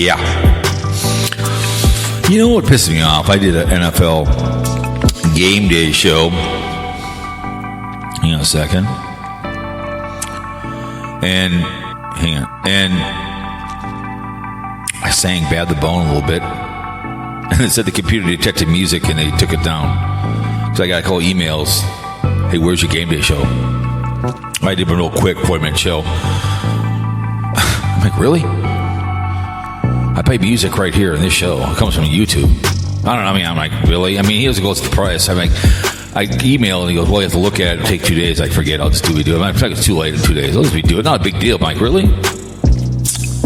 Yeah. You know what pisses me off? I did an NFL game day show. Hang on a second. And I sang Bad the Bone a little bit. And it said the computer detected music and they took it down. So I got a couple emails. Hey, where's your game day show? I did a real quick 40-minute show. I'm like, really? I play music right here in this show. It comes from YouTube. I don't know. I mean, I'm like, really? I mean, he doesn't go to the price. I'm like, I email and he goes, well, you have to look at it. It'll take 2 days. I forget. I'll just do it. I'm like, it's too late in 2 days. I'll just do it. Not a big deal. I'm like, really?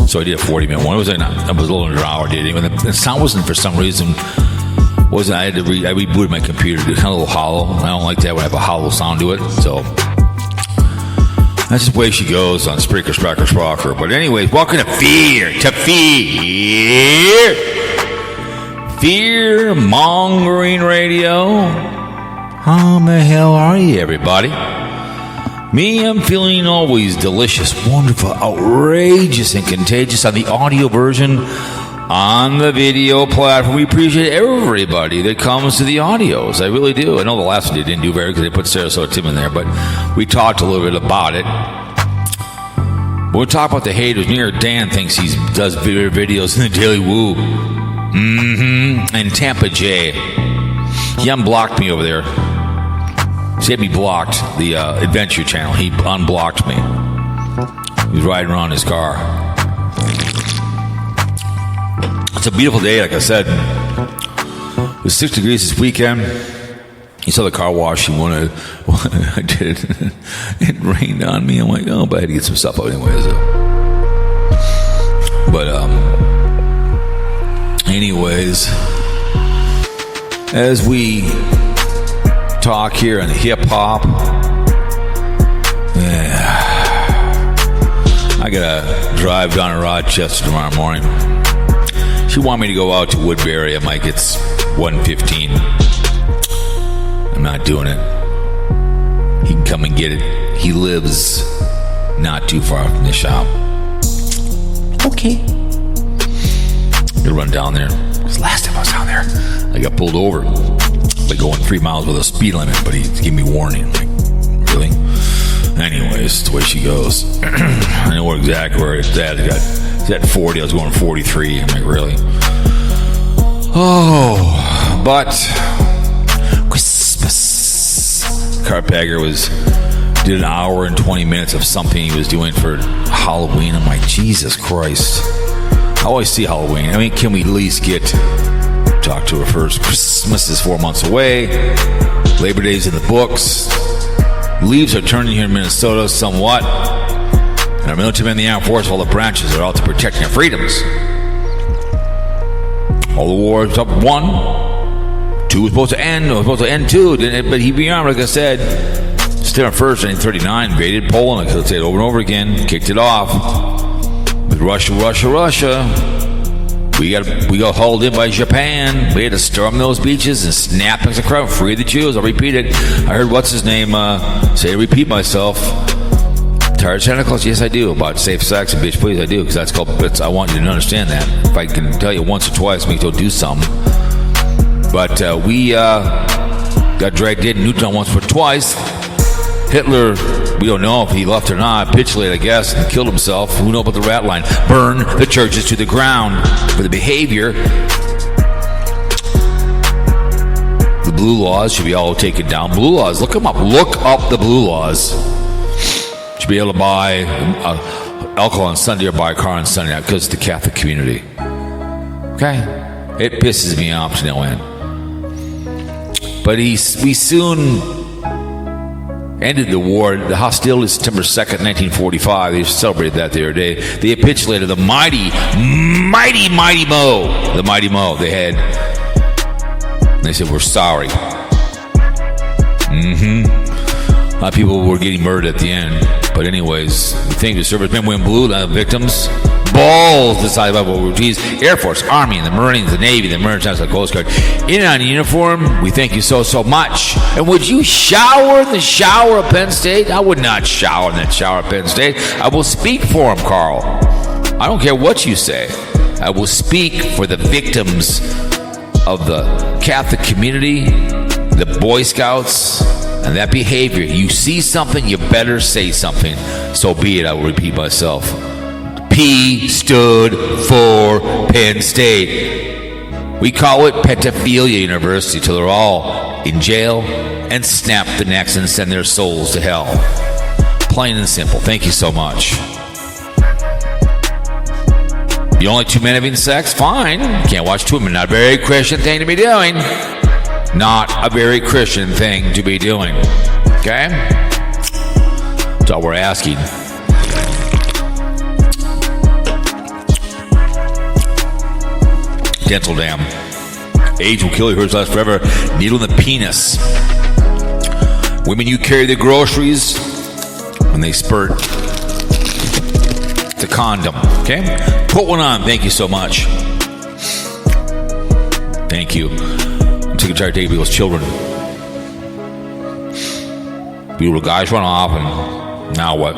So I did a 40-minute one. It was a little under an hour. The sound wasn't, for some reason, I rebooted my computer. It was kind of a little hollow. I don't like that when I have a hollow sound to it. So that's just the way she goes on Spreaker, Sprocker. But anyways, welcome to Fear-mongering radio. How the hell are you, everybody? Me, I'm feeling always delicious, wonderful, outrageous, and contagious on the audio version. On the video platform, we appreciate everybody that comes to the audios. I really do. I know the last one they didn't do very because they put Sarasota Tim in there, but we talked a little bit about it. We'll talk about the haters. Near Dan thinks he does videos in the Daily Woo. And Tampa J. He unblocked me over there. He had me blocked, the Adventure Channel. He unblocked me. He was riding around in his car. It's a beautiful day, like I said. It was 6 degrees this weekend. You saw the car wash. He wanted. I did it. It rained on me. I'm like, oh, but I had to get some stuff out anyways. But anyways, as we talk here on hip hop, I gotta drive down to Rochester tomorrow morning. She wanted me to go out to Woodbury. I'm like, it's 1:15. I'm not doing it. He can come and get it. He lives not too far from the shop. Okay. I'm gonna run down there. Because last time I was down there, I got pulled over. Like going 3 miles with a speed limit, but he gave me warning. I'm like, really? Anyways, the way she goes. I know exactly where it's at. It's at 40. I was going 43. I'm like, really? Oh, but Christmas. Carpegger did an hour and 20 minutes of something he was doing for Halloween. I'm like, Jesus Christ. I always see Halloween. I mean, can we at least talk to her first? Christmas is 4 months away. Labor Day's in the books. Leaves are turning here in Minnesota somewhat. And our military men in the Armed Force, all the branches are out to protect our freedoms. All the wars up 1. 2 was supposed to end. Was supposed to end 2. But he rearmed, like I said. September 1st, 1939, invaded Poland. I could say it over and over again. Kicked it off. With Russia. We got hauled in by Japan. We had to storm those beaches and snap as a crowd, free the Jews. I'll repeat it. I heard what's his name repeat myself. Tired Santa Claus? Yes, I do. About safe sex and bitch please, I do, because that's called. I want you to understand that. If I can tell you once or twice, make you do something. But we got dragged in Newtown once or twice. Hitler, we don't know if he left or not, capitulated, I guess, and killed himself. Who knows about the rat line? Burn the churches to the ground for the behavior. The blue laws should be all taken down. Blue laws, look them up. Look up the blue laws. Should be able to buy alcohol on Sunday or buy a car on Sunday because it's the Catholic community. Okay? It pisses me off to no end. But we soon ended the war. The hostilities September 2nd, 1945. They celebrated that the other day. They capitulated the mighty Mo. The mighty Mo. They said, we're sorry. A lot of people were getting murdered at the end. But anyways, we thank the servicemen, women, blue, the victims. Balls decided by what geez, Air Force, Army, and the Marines, the Navy, the Maritime, the Coast Guard. In on uniform, we thank you so much. And would you shower in the shower of Penn State? I would not shower in that shower of Penn State. I will speak for him, Carl. I don't care what you say. I will speak for the victims of the Catholic community, the Boy Scouts, and that behavior. You see something, you better say something. So be it. I will repeat myself. P stood for Penn State. We call it Pedophilia University till they're all in jail and snap the necks and send their souls to hell. Plain and simple. Thank you so much. You only two men having sex? Fine. Can't watch two women. Not a very Christian thing to be doing. Not a very Christian thing to be doing. Okay? That's all we're asking. Dental dam. Age will kill you. Hers last forever. Needle in the penis. Women, you carry the groceries when they spurt. It's a condom. Okay? Put one on. Thank you so much. Thank you. I'm sick and tired of taking people's children. Beautiful guys run off, and now what?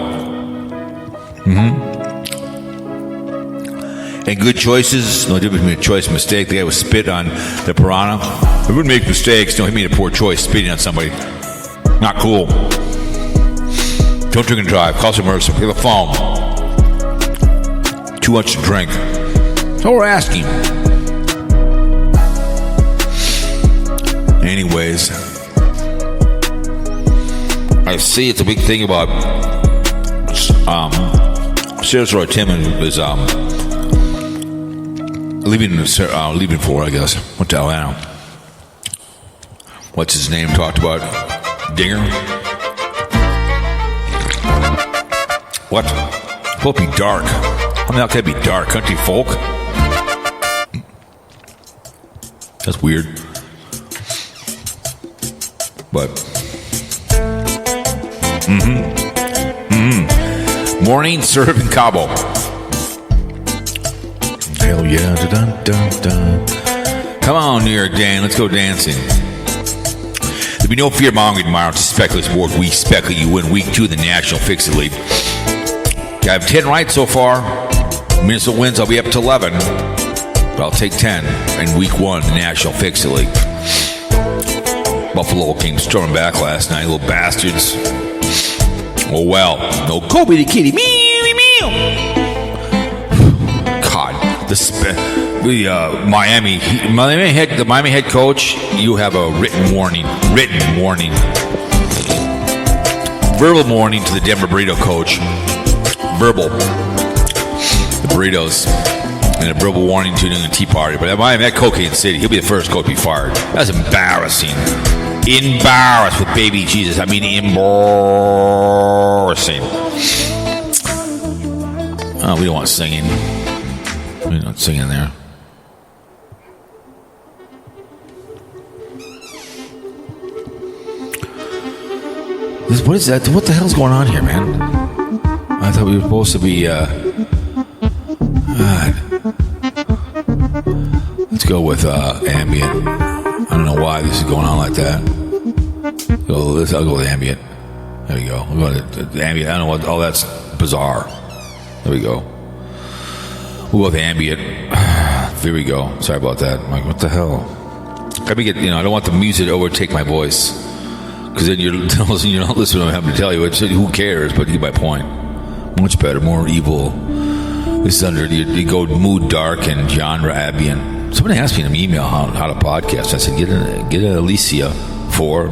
And good choices, no difference between a choice and mistake. The guy was spit on the piranha. Everyone makes mistakes. No, he made a poor choice spitting on somebody. Not cool. Don't drink and drive. Call some emergency. Pick the phone. Too much to drink. That's all we're asking. Anyways, I see it's a big thing about Sarasota. Tim is leaving for, I guess. Went to Atlanta. What's his name? Talked about Dinger. What? It's supposed to be dark. How the hell can it be dark? Country folk? That's weird. But morning serve in Cabo. Hell yeah. Dun, dun, dun. Come on, New York Dan. Let's go dancing. There'll be no fear mongering tomorrow. It's a speculative award. We speculate you win week 2 of the National Fix-It League. I have 10 right so far. Minnesota wins. I'll be up to 11. But I'll take 10 in week 1 of the National Fix-It League. Buffalo came storming back last night, little bastards. Oh well. No Kobe the kitty. Meow, meow. God. The Miami head coach, you have a written warning. Verbal warning to the Denver Burrito coach. Verbal. The Burritos. And a verbal warning to the Tea Party. But Miami at Cocaine City, he'll be the first coach to be fired. That's embarrassing. Embarrassed with baby Jesus. I mean, embarrassing. Oh, we don't want singing. We're not singing there. What is that? What the hell's going on here, man? I thought we were supposed to be, let's go with ambient. I don't know why this is going on like that. I'll go with ambient. There we go. We'll go with ambient. I don't know what. Oh, that's bizarre. There we go. We'll go with ambient. There we go. Sorry about that. I'm like, what the hell? I don't want the music to overtake my voice. Because then you're not listening to what I'm having to tell you. Who cares? But you get my point. Much better, more evil. This is under, you go mood dark and genre ambient. Somebody asked me in an email how to podcast. I said, get an Alicia for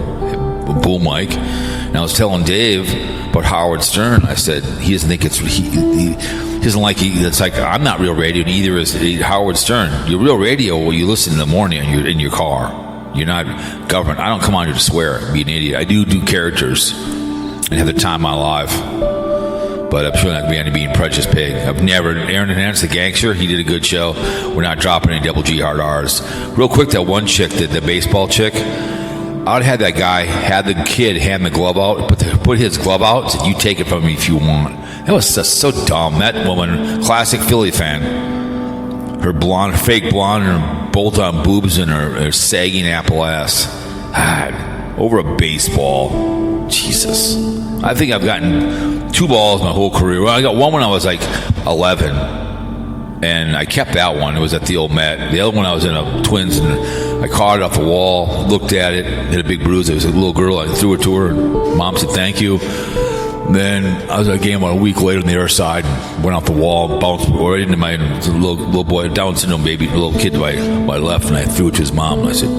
Bull Mike. And I was telling Dave about Howard Stern. I said, he doesn't think it's, he doesn't like, it's like, I'm not real radio, and either is Howard Stern. You're real radio, well, you listen in the morning and you're in your car. You're not government. I don't come on here to swear and be an idiot. I do characters and have the time of my life. But I'm sure not going to be any precious pig. I've never. Aaron Hernandez, the gangster, he did a good show. We're not dropping any double G hard R's. Real quick, that one chick, the baseball chick, I'd had that guy, had the kid hand the glove out, put his glove out, and said, you take it from me if you want. That was so dumb. That woman, classic Philly fan. Her blonde, fake blonde, and her bolt-on boobs and her sagging apple ass. God, over a baseball. Jesus. I think I've gotten 2 balls my whole career. Well, I got one when I was like 11. And I kept that one. It was at the old Met. The other one I was in a Twins, and I caught it off the wall, looked at it, hit a big bruise. It was a little girl. I threw it to her. Mom said, thank you. Then I was at a game about a week later on the other side, went off the wall, bounced right into my little boy, Down syndrome baby, little kid to my left, and I threw it to his mom. And I said,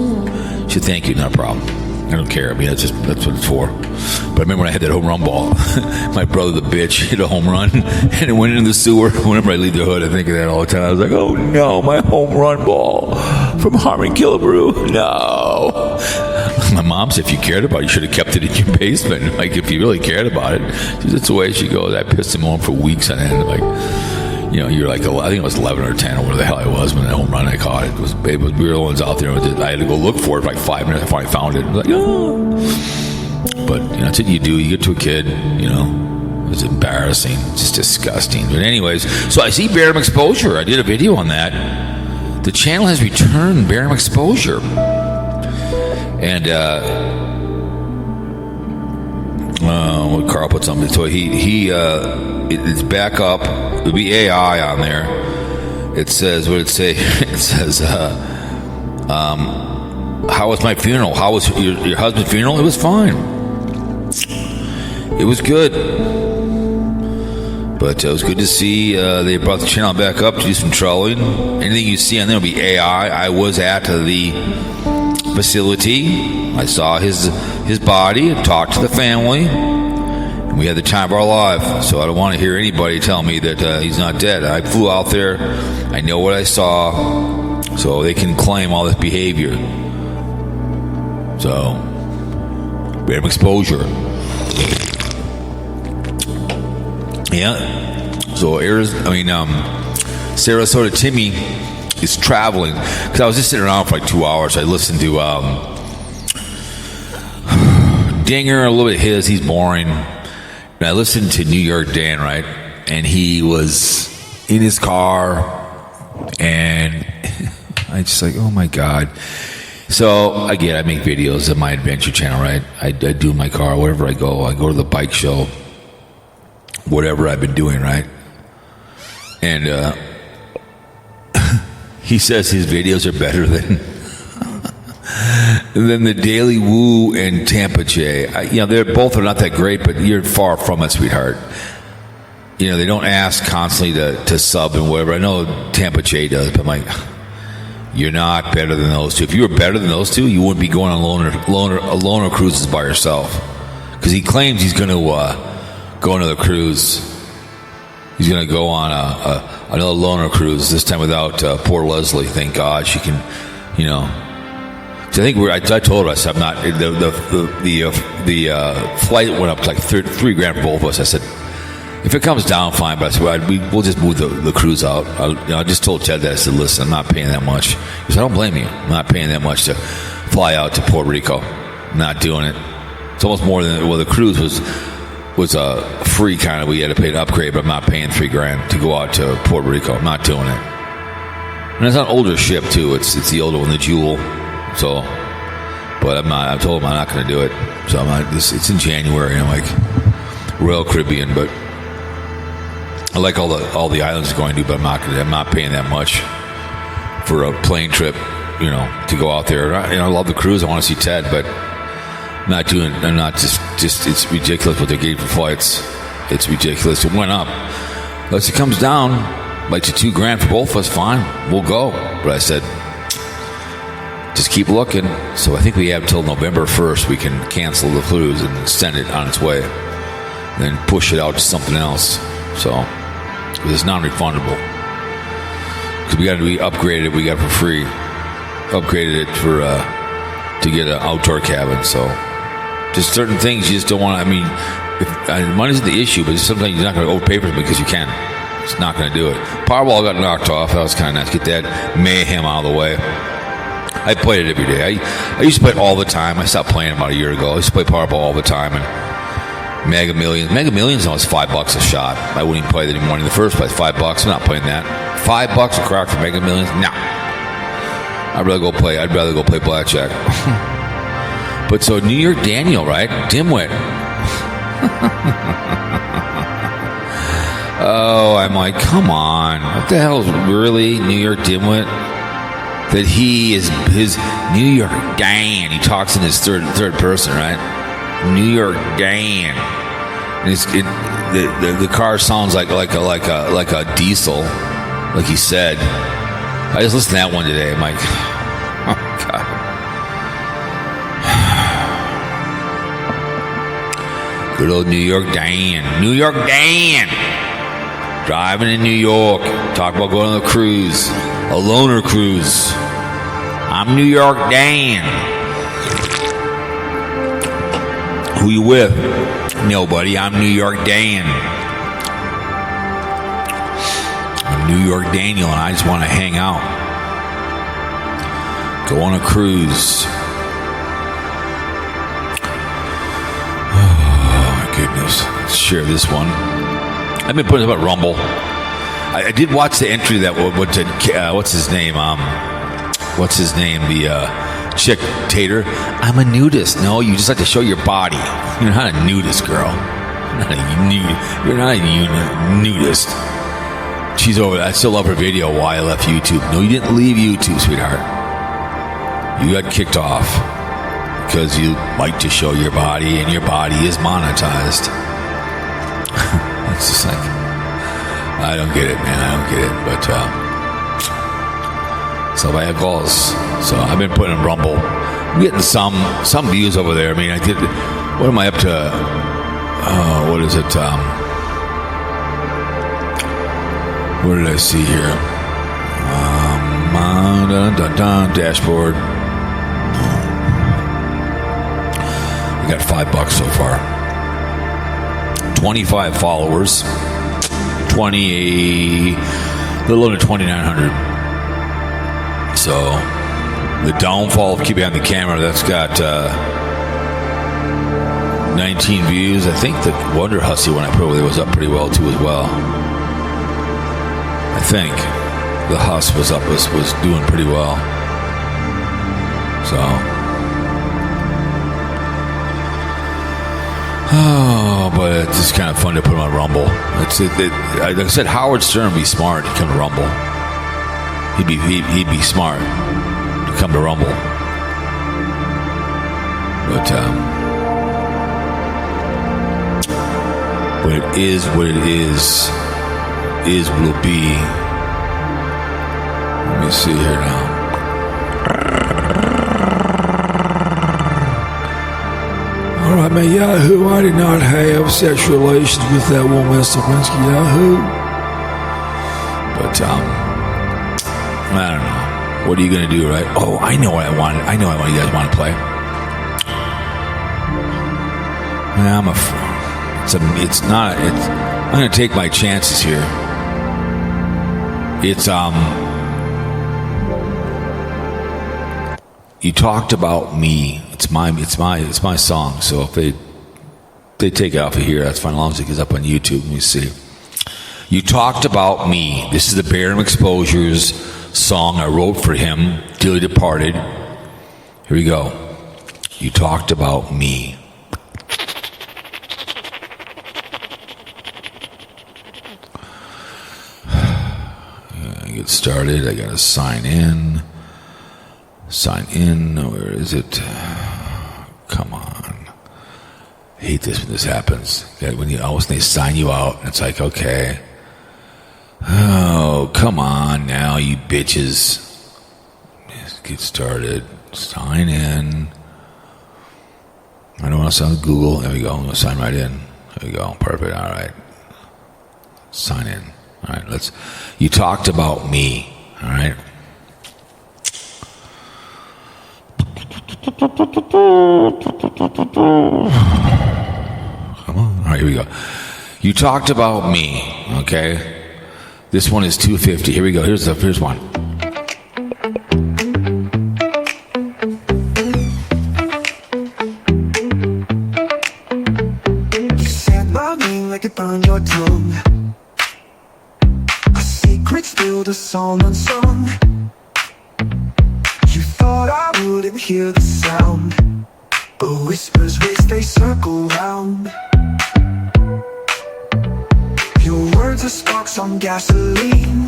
thank you, not a problem. I don't care. I mean, that's what it's for. But I remember when I had that home run ball, my brother, the bitch, hit a home run, and it went into the sewer. Whenever I leave the hood, I think of that all the time. I was like, oh no, my home run ball from Harmon Killebrew. No. My mom said, if you cared about it, you should have kept it in your basement. Like, if you really cared about it. That's the way she goes. I pissed him on for weeks on end. Like, you know, you're like, I think it was 11 or 10 or whatever the hell I was when that home run I caught it. We were the ones out there. I had to go look for it for like 5 minutes. I finally found it. I was like, oh. But, you know, that's what you do. You get to a kid, you know, it's embarrassing. It's just disgusting. But anyways, so I see Barium exposure. I did a video on that. The channel has returned Barium exposure. And, what Carl put something. So it's back up. There'll be AI on there. It says, what did it say? It says, how was my funeral? How was your husband's funeral? It was fine. It was good. But it was good to see they brought the channel back up to do some trolling. Anything you see on there will be AI. I was at the facility. I saw his body and talked to the family. We had the time of our life, so I don't want to hear anybody tell me that he's not dead. I flew out there. I know what I saw, so they can claim all this behavior. So, Barium exposure. Yeah. So, Sarasota Timmy is traveling. Because I was just sitting around for like 2 hours. I listened to Dinger, a little bit of his. He's boring. And I listened to New York Dan, right? And he was in his car, and I just like, oh my God. So again, I make videos on my adventure channel, right? I do in my car, wherever I go to the bike show, whatever I've been doing, right? And he says his videos are better than the Daily Woo and Tampa J. They're both are not that great, but you're far from it, sweetheart. You know, they don't ask constantly to sub and whatever. I know Tampa J does, but I'm like, you're not better than those two. If you were better than those two, you wouldn't be going on loner cruises by yourself. Because he claims he's going to go on another cruise. He's going to go on another loner cruise, this time without poor Leslie. Thank God she can, you know. So I think I told her, I said, I'm not, the flight went up to like $3,000 for both of us. I said, if it comes down, fine, but I said, we'll just move the cruise out. I just told Ted that. I said, listen, I'm not paying that much. He said, I don't blame you. I'm not paying that much to fly out to Puerto Rico. I'm not doing it. It's almost more than, the cruise was a free kind of, we had to pay an upgrade, but I'm not paying $3,000 to go out to Puerto Rico. I'm not doing it. And it's an older ship too. It's the older one, the Jewel. So, but I told him I'm not going to do it. So I'm not. It's in January. I'm like Royal Caribbean, but I like all the islands going to. But I'm not paying that much for a plane trip. You know, to go out there. I love the cruise. I want to see Ted, but I'm not doing. I'm not just. It's ridiculous what they're getting for flights. It's ridiculous. It went up. Unless it comes down like to $2,000 for both of us, fine, we'll go. But I said, just keep looking. So I think we have till November 1st. We can cancel the cruise and extend it on its way. And then push it out to something else. So, because it's non-refundable. Because we upgraded it. We got it for free. Upgraded it for to get an outdoor cabin. So, just certain things you just don't want to. I mean, money's the issue, but sometimes you're not going to overpay for it because you can. It's not going to do it. Powerball got knocked off. That was kind of nice. Get that mayhem out of the way. I played it every day. I used to play it all the time. I stopped playing about a year ago. I used to play Powerball all the time. And Mega Millions now is $5 a shot. I wouldn't even play that anymore in the first place. $5. I'm not playing that. $5 a crack for Mega Millions? No. I'd rather go play blackjack. But so New York Daniel, right? Dimwit. Oh, I'm like, come on, what the hell is really New York dimwit? That he is his New York Dan. He talks in his third person, right? New York Dan. And the car sounds like a diesel, like he said. I just listened to that one today. I'm like, oh God. Good old New York Dan. New York Dan. Driving in New York. Talk about going on a cruise. A loner cruise. I'm New York Dan. Who you with? Nobody. I'm New York Dan. I'm New York Daniel, and I just want to hang out. Go on a cruise. Oh, my goodness. Let's share this one. I've been putting about Rumble. I did watch the entry that what's his name? What's his name? The chick Tater. I'm a nudist. No, you just like to show your body. You're not a nudist, girl. You're not a nudist. She's over. I still love her video. Why I left YouTube? No, you didn't leave YouTube, sweetheart. You got kicked off because you like to show your body, and your body is monetized. It's just like, I don't get it, man. I don't get it. But so I have calls. So I've been putting in Rumble. I'm getting some views over there. I mean, I did. What am I up to? What is it? What did I see here? Dashboard. I got $5 so far. 25 followers. A little under 2,900. So the downfall of keeping on the camera, that's got 19 views. I think the Wonder Hussy one I put over there was up pretty well too as well. I think the Huss was up, was doing pretty well. So, but it's just kind of fun to put him on Rumble. Like I said, Howard Stern would be smart to come to Rumble. He'd be smart to come to Rumble. But it is what it is what it'll be. Let me see here now. All right, man, Yahoo, I did not have sexual relations with that woman, Lewinsky, Yahoo. But, I don't know. What are you going to do, right? Oh, I know what I want you guys want to play. I'm going to take my chances here. It's, you talked about me. It's my song. So if they take it off of here, that's fine. As long as it gets up on YouTube. Let me see. You talked about me. This is the Barium Exposures song I wrote for him, dearly departed. Here we go. You talked about me. Get started. I gotta sign in. Where is it? Come on. I hate this when this happens. When they sign you out, it's like, okay. Oh, come on now, you bitches. Just get started. Sign in. I don't want to sign Google. There we go. I'm going to sign right in. There we go. Perfect. All right. Sign in. All right. You talked about me. All right. Come on. All right, here we go. You talked about me, okay? This one is $250. Here we go. Here's one. You said my name like it burned your tongue. A secret spilled a song unsung. You thought I wouldn't hear the sound, but whispers race, they circle round. Your words are the sparks on gasoline.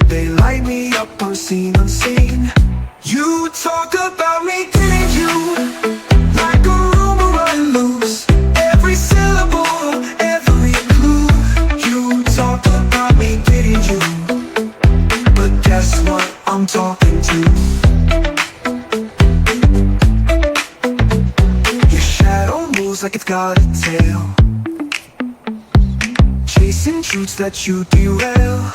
They light me up unseen, unseen. You talk about me, didn't you? Like a rumor running loose. Every syllable, every clue. You talk about me, didn't you? But guess what I'm talking to? Your shadow moves like it's got a tail, chasing truths that you derail.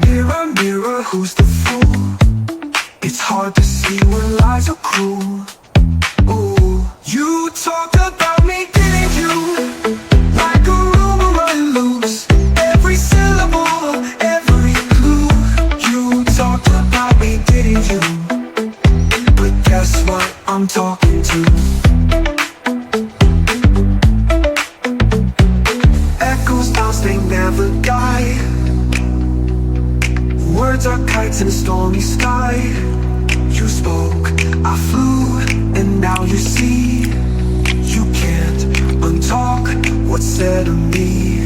Mirror, mirror, who's the fool? It's hard to see when lies are cruel. Ooh, you talk about me, didn't you? Like a rumor running loose. Every syllable, every clue. You talked about me, didn't you? But guess what I'm talking to? Echoes bounce, they never die. Words are kites in a stormy sky. You spoke, I flew, and now you see. You can't untalk what's said of me.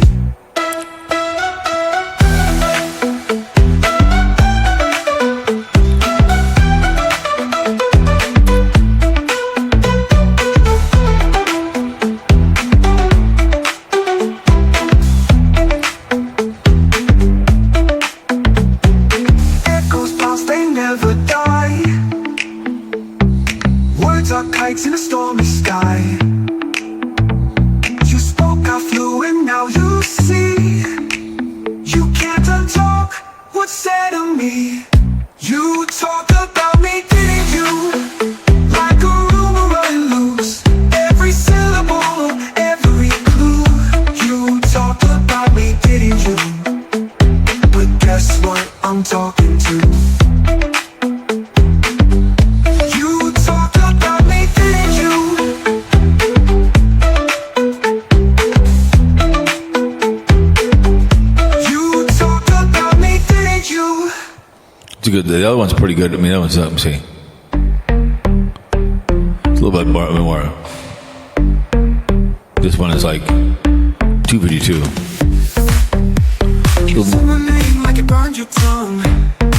In a stormy sky, you spoke, I flew, and now you see. You can't untalk what's said of me. You talked about me, didn't you? Like a rumor running loose. Every syllable, every clue. You talked about me, didn't you? But guess what I'm talking to? Good. The other one's pretty good. I mean, that one's, let me see. It's a little bit more. This one is like 252. You said my name like it burned your tongue.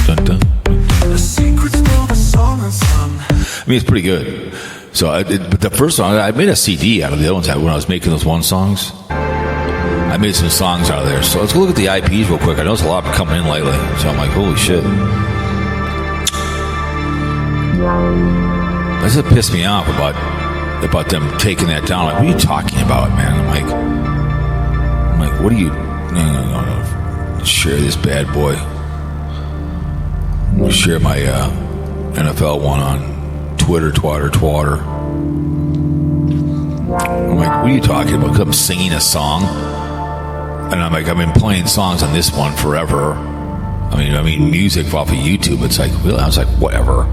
Dun, dun, dun, dun. The secret's still the song unsung. I mean, it's pretty good. So, but the first song, I made a CD out of the other ones when I was making those one songs. I made some songs out of there. So let's go look at the IPs real quick. I know there's a lot coming in lately. So I'm like, holy shit. This just pissed me off about them taking that down. Like, what are you talking about, man? I'm like, what are you? No. Share this bad boy. I'm gonna share my NFL one on Twitter, twatter. I'm like, what are you talking about? Because I'm singing a song, and I'm like, I've been playing songs on this one forever. I mean, music off of YouTube. It's like, really? I was like, whatever.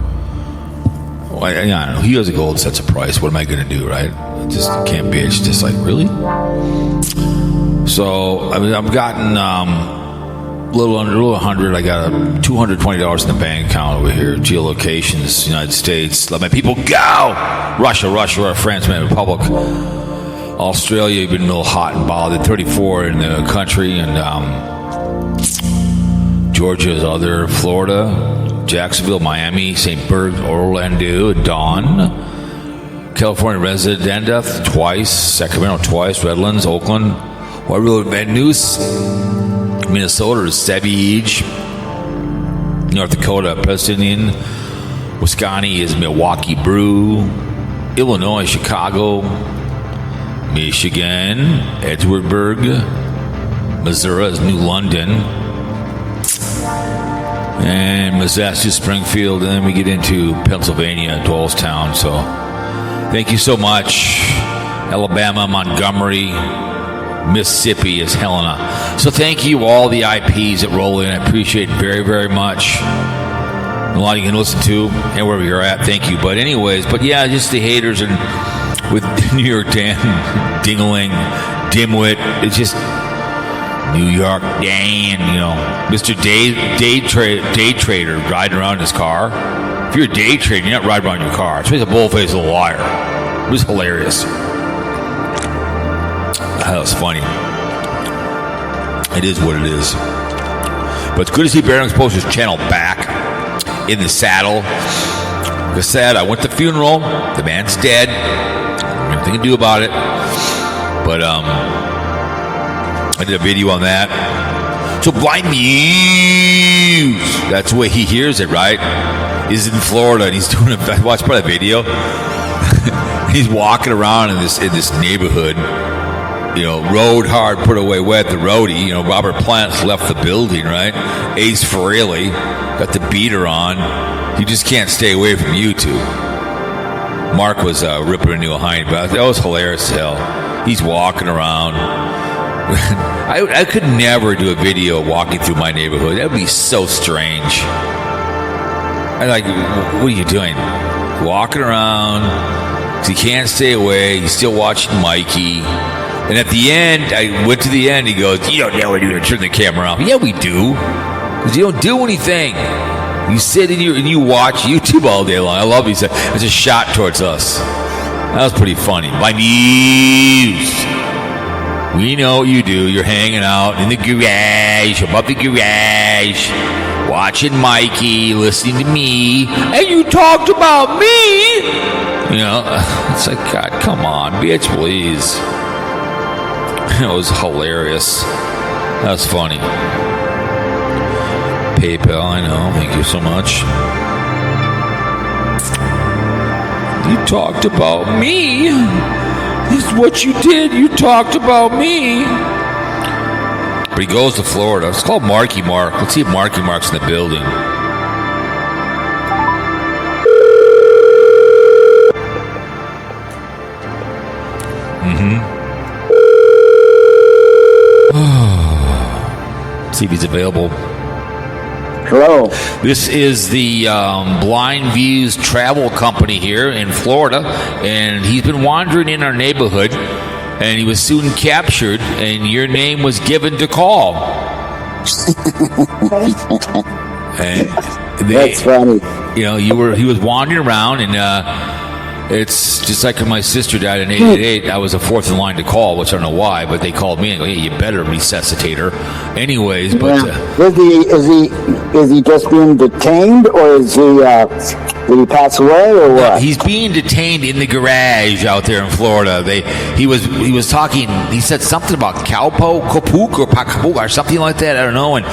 I don't know. He has a gold sets a price. What am I going to do, right? Just can't bitch. Just like, really? So, I've gotten a little under 100. I got $220 in the bank account over here. Geolocations, United States. Let my people go! Russia, France, Republic. Australia, been a little hot and bothered. 34 in the country. And Georgia is other. Florida. Jacksonville, Miami, St. Bert, Orlando, Dawn, California resident twice, Sacramento twice, Redlands, Oakland, Waterloo, Van Nuys, Minnesota is Savage, North Dakota, Palestinian, Wisconsin is Milwaukee Brew, Illinois, Chicago, Michigan, Edwardsburg, Missouri is New London, and Massachusetts, Springfield, and then we get into Pennsylvania, Doylestown. So thank you so much. Alabama, Montgomery, Mississippi is Helena. So thank you all the IPs that roll in. I appreciate it very, very much. A lot you can listen to and wherever you're at. Thank you. But yeah, just the haters and with New York Dan, Dingling, Dimwit. It's just New York Dan, Mr. Day Trader riding around in his car. If you're a day trader, you're not riding around in your car. It's just a bull-faced little liar. It was hilarious. That was funny. It is what it is. But it's good to see Barium's Posters channel back in the saddle. Like I said, I went to the funeral. The man's dead. Nothing to do about it. But I did a video on that. So BlindViews, that's the way he hears it, right? He's in Florida and he's doing I watched part of the video. He's walking around in this neighborhood. You know, rode hard, put away wet. The roadie, you know, Robert Plant's left the building, right? Ace Frehley got the beater on. You just can't stay away from YouTube. Mark was ripping a new hind, but that was hilarious as hell. He's walking around. I could never do a video walking through my neighborhood. That would be so strange. I'm like, what are you doing? Walking around. So you can't stay away. You're still watching Mikey. And at the end, I went to the end. He goes, you don't know what to do. Turn the camera off. Yeah, we do. Because you don't do anything. You sit and you watch YouTube all day long. I love it. He said, it's a shot towards us. That was pretty funny. BlindViews. We know what you do. You're hanging out in the garage, above the garage, watching Mikey, listening to me, and you talked about me. You know, it's like, God, come on, bitch, please. It was hilarious. That was funny. PayPal, I know. Thank you so much. You talked about me. This is what you did. You talked about me. But he goes to Florida. It's called Marky Mark. Let's see if Marky Mark's in the building. See if he's available. Hello. This is the BlindViews travel company here in Florida, and he's been wandering in our neighborhood, and he was soon captured, and your name was given to call. And That's funny. You know, he was wandering around, and it's just like when my sister died in '88. I was the fourth in line to call, which I don't know why, but they called me and go, "Hey, you better resuscitate her." Anyways, but is he just being detained, or is he did he pass away, or what? He's being detained in the garage out there in Florida. He was talking. He said something about Cowpote or something like that. I don't know, and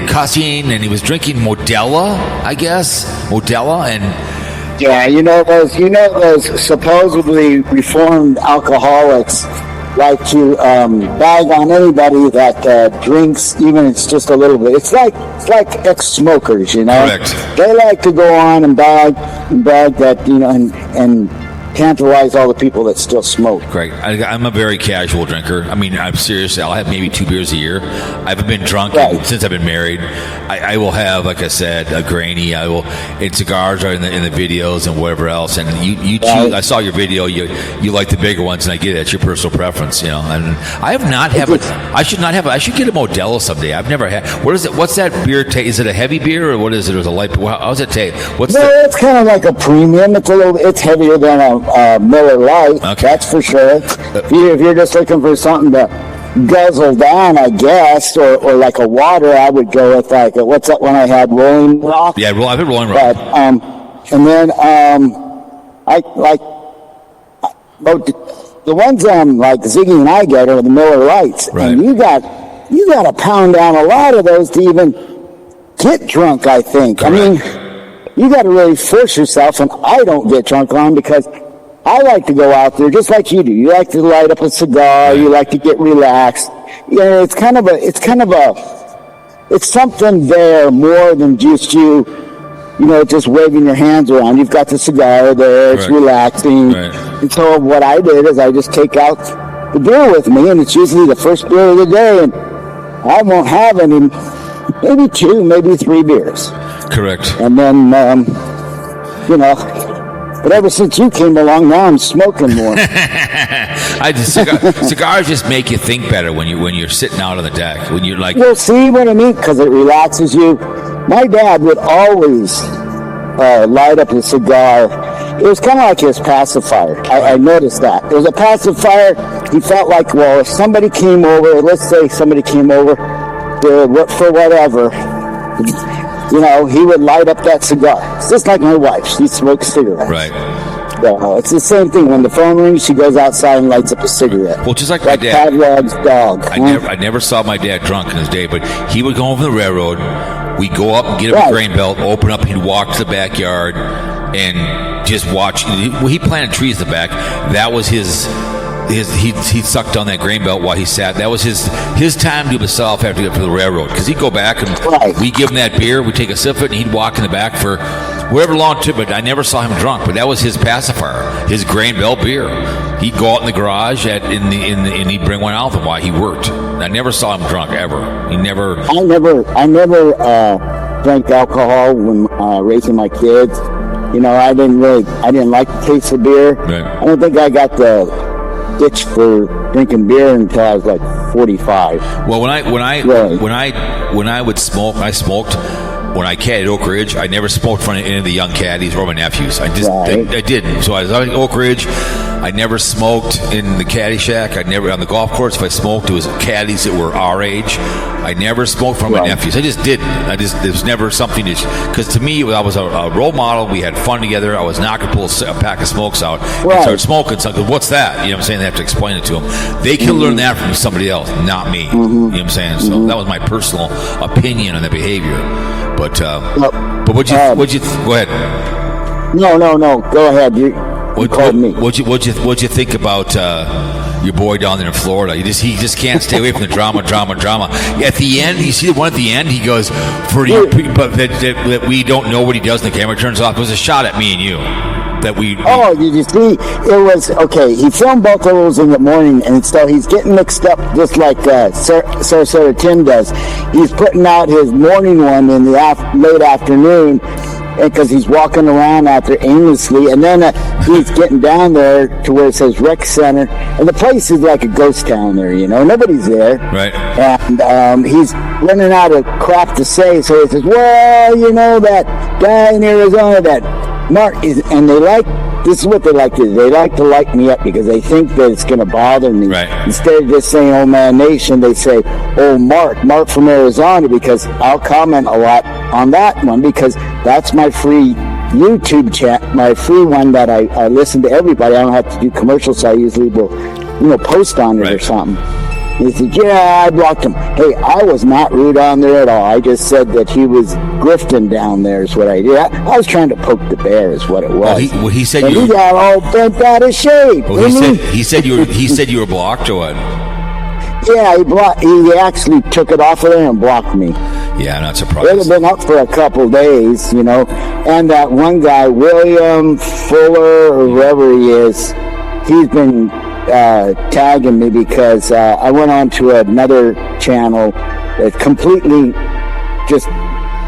cussing, and he was drinking Modelo, I guess, and. Yeah, you know those supposedly reformed alcoholics like to bag on anybody that drinks, even if it's just a little bit. It's like ex-smokers, you know. Correct. They like to go on and bag that, you know, and tantalize all the people that still smoke. Correct. I'm a very casual drinker. I mean, I'm serious. I'll have maybe 2 beers a year. I haven't been drunk since I've been married. I will have, like I said, a grainy. I will, and cigars are in the videos and whatever else. And you choose. I saw your video. You like the bigger ones, and I get it. That's your personal preference, you know. And I have not have I should not have. I should get a Modelo someday. I've never had. What is it? What's that beer taste? Is it a heavy beer or what is it? Or is it a light? How does it taste? It's kind of like a premium. It's heavier than a Miller Lite. Okay. That's for sure. If you're just looking for something to guzzle down, I guess, or like a water, I would go with like what's that one I had, Rolling Rock? Yeah, I've had Rolling Rock. But, and then I like the ones like Ziggy and I get are the Miller Lights, right. And you got to pound down a lot of those to even get drunk. I think. Correct. I mean, you got to really force yourself, and I don't get drunk on because I like to go out there just like you do. You like to light up a cigar. You like to get relaxed. You know, it's something there more than just you know, just waving your hands around. You've got the cigar there. It's relaxing. Right. And so what I did is I just take out the beer with me, and it's usually the first beer of the day, and I won't have any, maybe 2, maybe 3 beers. Correct. And then, you know, but ever since you came along, now I'm smoking more. Cigars just make you think better when you're sitting out on the deck. When you're like, well, see what I mean, because it relaxes you. My dad would always light up a cigar It was kind of like his pacifier. I noticed that. It was a pacifier. He felt like, well, if somebody came over, let's say somebody came over for whatever, you know, he would light up that cigar. It's just like my wife. She smokes cigarettes. Right. It's the same thing. When the phone rings, she goes outside and lights up a cigarette. Well, just like my dad. Pavlov's dog. I never saw my dad drunk in his day, but he would go over the railroad. We'd go up and get him a grain belt, open up, he'd walk to the backyard and just watch. Well, he planted trees in the back. That was he sucked on that grain belt while he sat. That was his time to himself after he got to the railroad. Because he'd go back and we'd give him that beer, we'd take a sip of it, and he'd walk in the back for whatever long it took. But I never saw him drunk. But that was his pacifier, his grain belt beer. He'd go out in the garage and he'd bring one out of him while he worked. I never saw him drunk ever. He never. I never drank alcohol when raising my kids. You know, I didn't like the taste of beer. Right. I don't think I got the itch for drinking beer until I was like 45. Well, when I would smoke, I smoked. When I caddied Oak Ridge, I never smoked in front of any of the young caddies or my nephews. I didn't. So I was out at Oak Ridge. I never smoked in the caddy shack. I never on the golf course. If I smoked, it was caddies that were our age. I never smoked from my nephews. I just didn't. It was never something because to me, I was a role model. We had fun together. I was not going to pull a pack of smokes out and start smoking something. What's that? You know what I'm saying? They have to explain it to them. They can learn that from somebody else, not me. You know what I'm saying? So that was my personal opinion on the behavior. But what'd you go ahead. No. Go ahead. You called me. What'd you think about your boy down there in Florida? He just can't stay away from the drama. At the end, you see the one at the end. He goes, "For you, but that we don't know what he does." And the camera turns off. It was a shot at me and you. Did you see? It was okay. He filmed both of those in the morning, and so he's getting mixed up just like Sarasota Tim does. He's putting out his morning one in the late afternoon, because he's walking around out there aimlessly, and then he's getting down there to where it says rec center, and the place is like a ghost town there. You know, nobody's there. Right. And he's running out of crap to say, so he says, "Well, you know that guy in Arizona that." Mark is, and this is what they like to do. They like to light me up because they think that it's going to bother me. Right. Instead of just saying, "Oh man nation," they say, "Oh Mark from Arizona," because I'll comment a lot on that one because that's my free YouTube chat, my free one that I listen to everybody. I don't have to do commercials, so I usually will, post on it or something. He said, "Yeah, I blocked him." Hey, I was not rude on there at all. I just said that he was grifting down there is what I did. I was trying to poke the bear is what it was. He said he got all bent out of shape. Well, he said you were blocked or what? Yeah, he actually took it off of there and blocked me. Yeah, I'm not surprised. It had been up for a couple days, and that one guy, William Fuller or whoever he is, he's been tagging me because I went on to another channel that completely just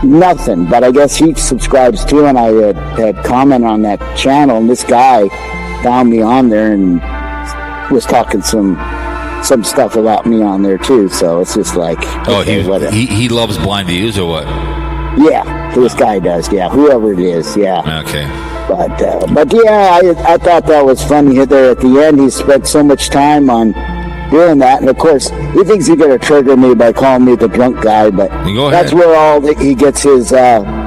nothing, but I guess he subscribes to, and I had commented on that channel, and this guy found me on there and was talking some stuff about me on there too, so it's just like, whatever. He loves BlindViews or what? Yeah, this guy does, whoever it is, Okay. But yeah, I thought that was funny there at the end. He spent so much time on doing that, and of course he thinks he's going to trigger me by calling me the drunk guy, but that's where he gets his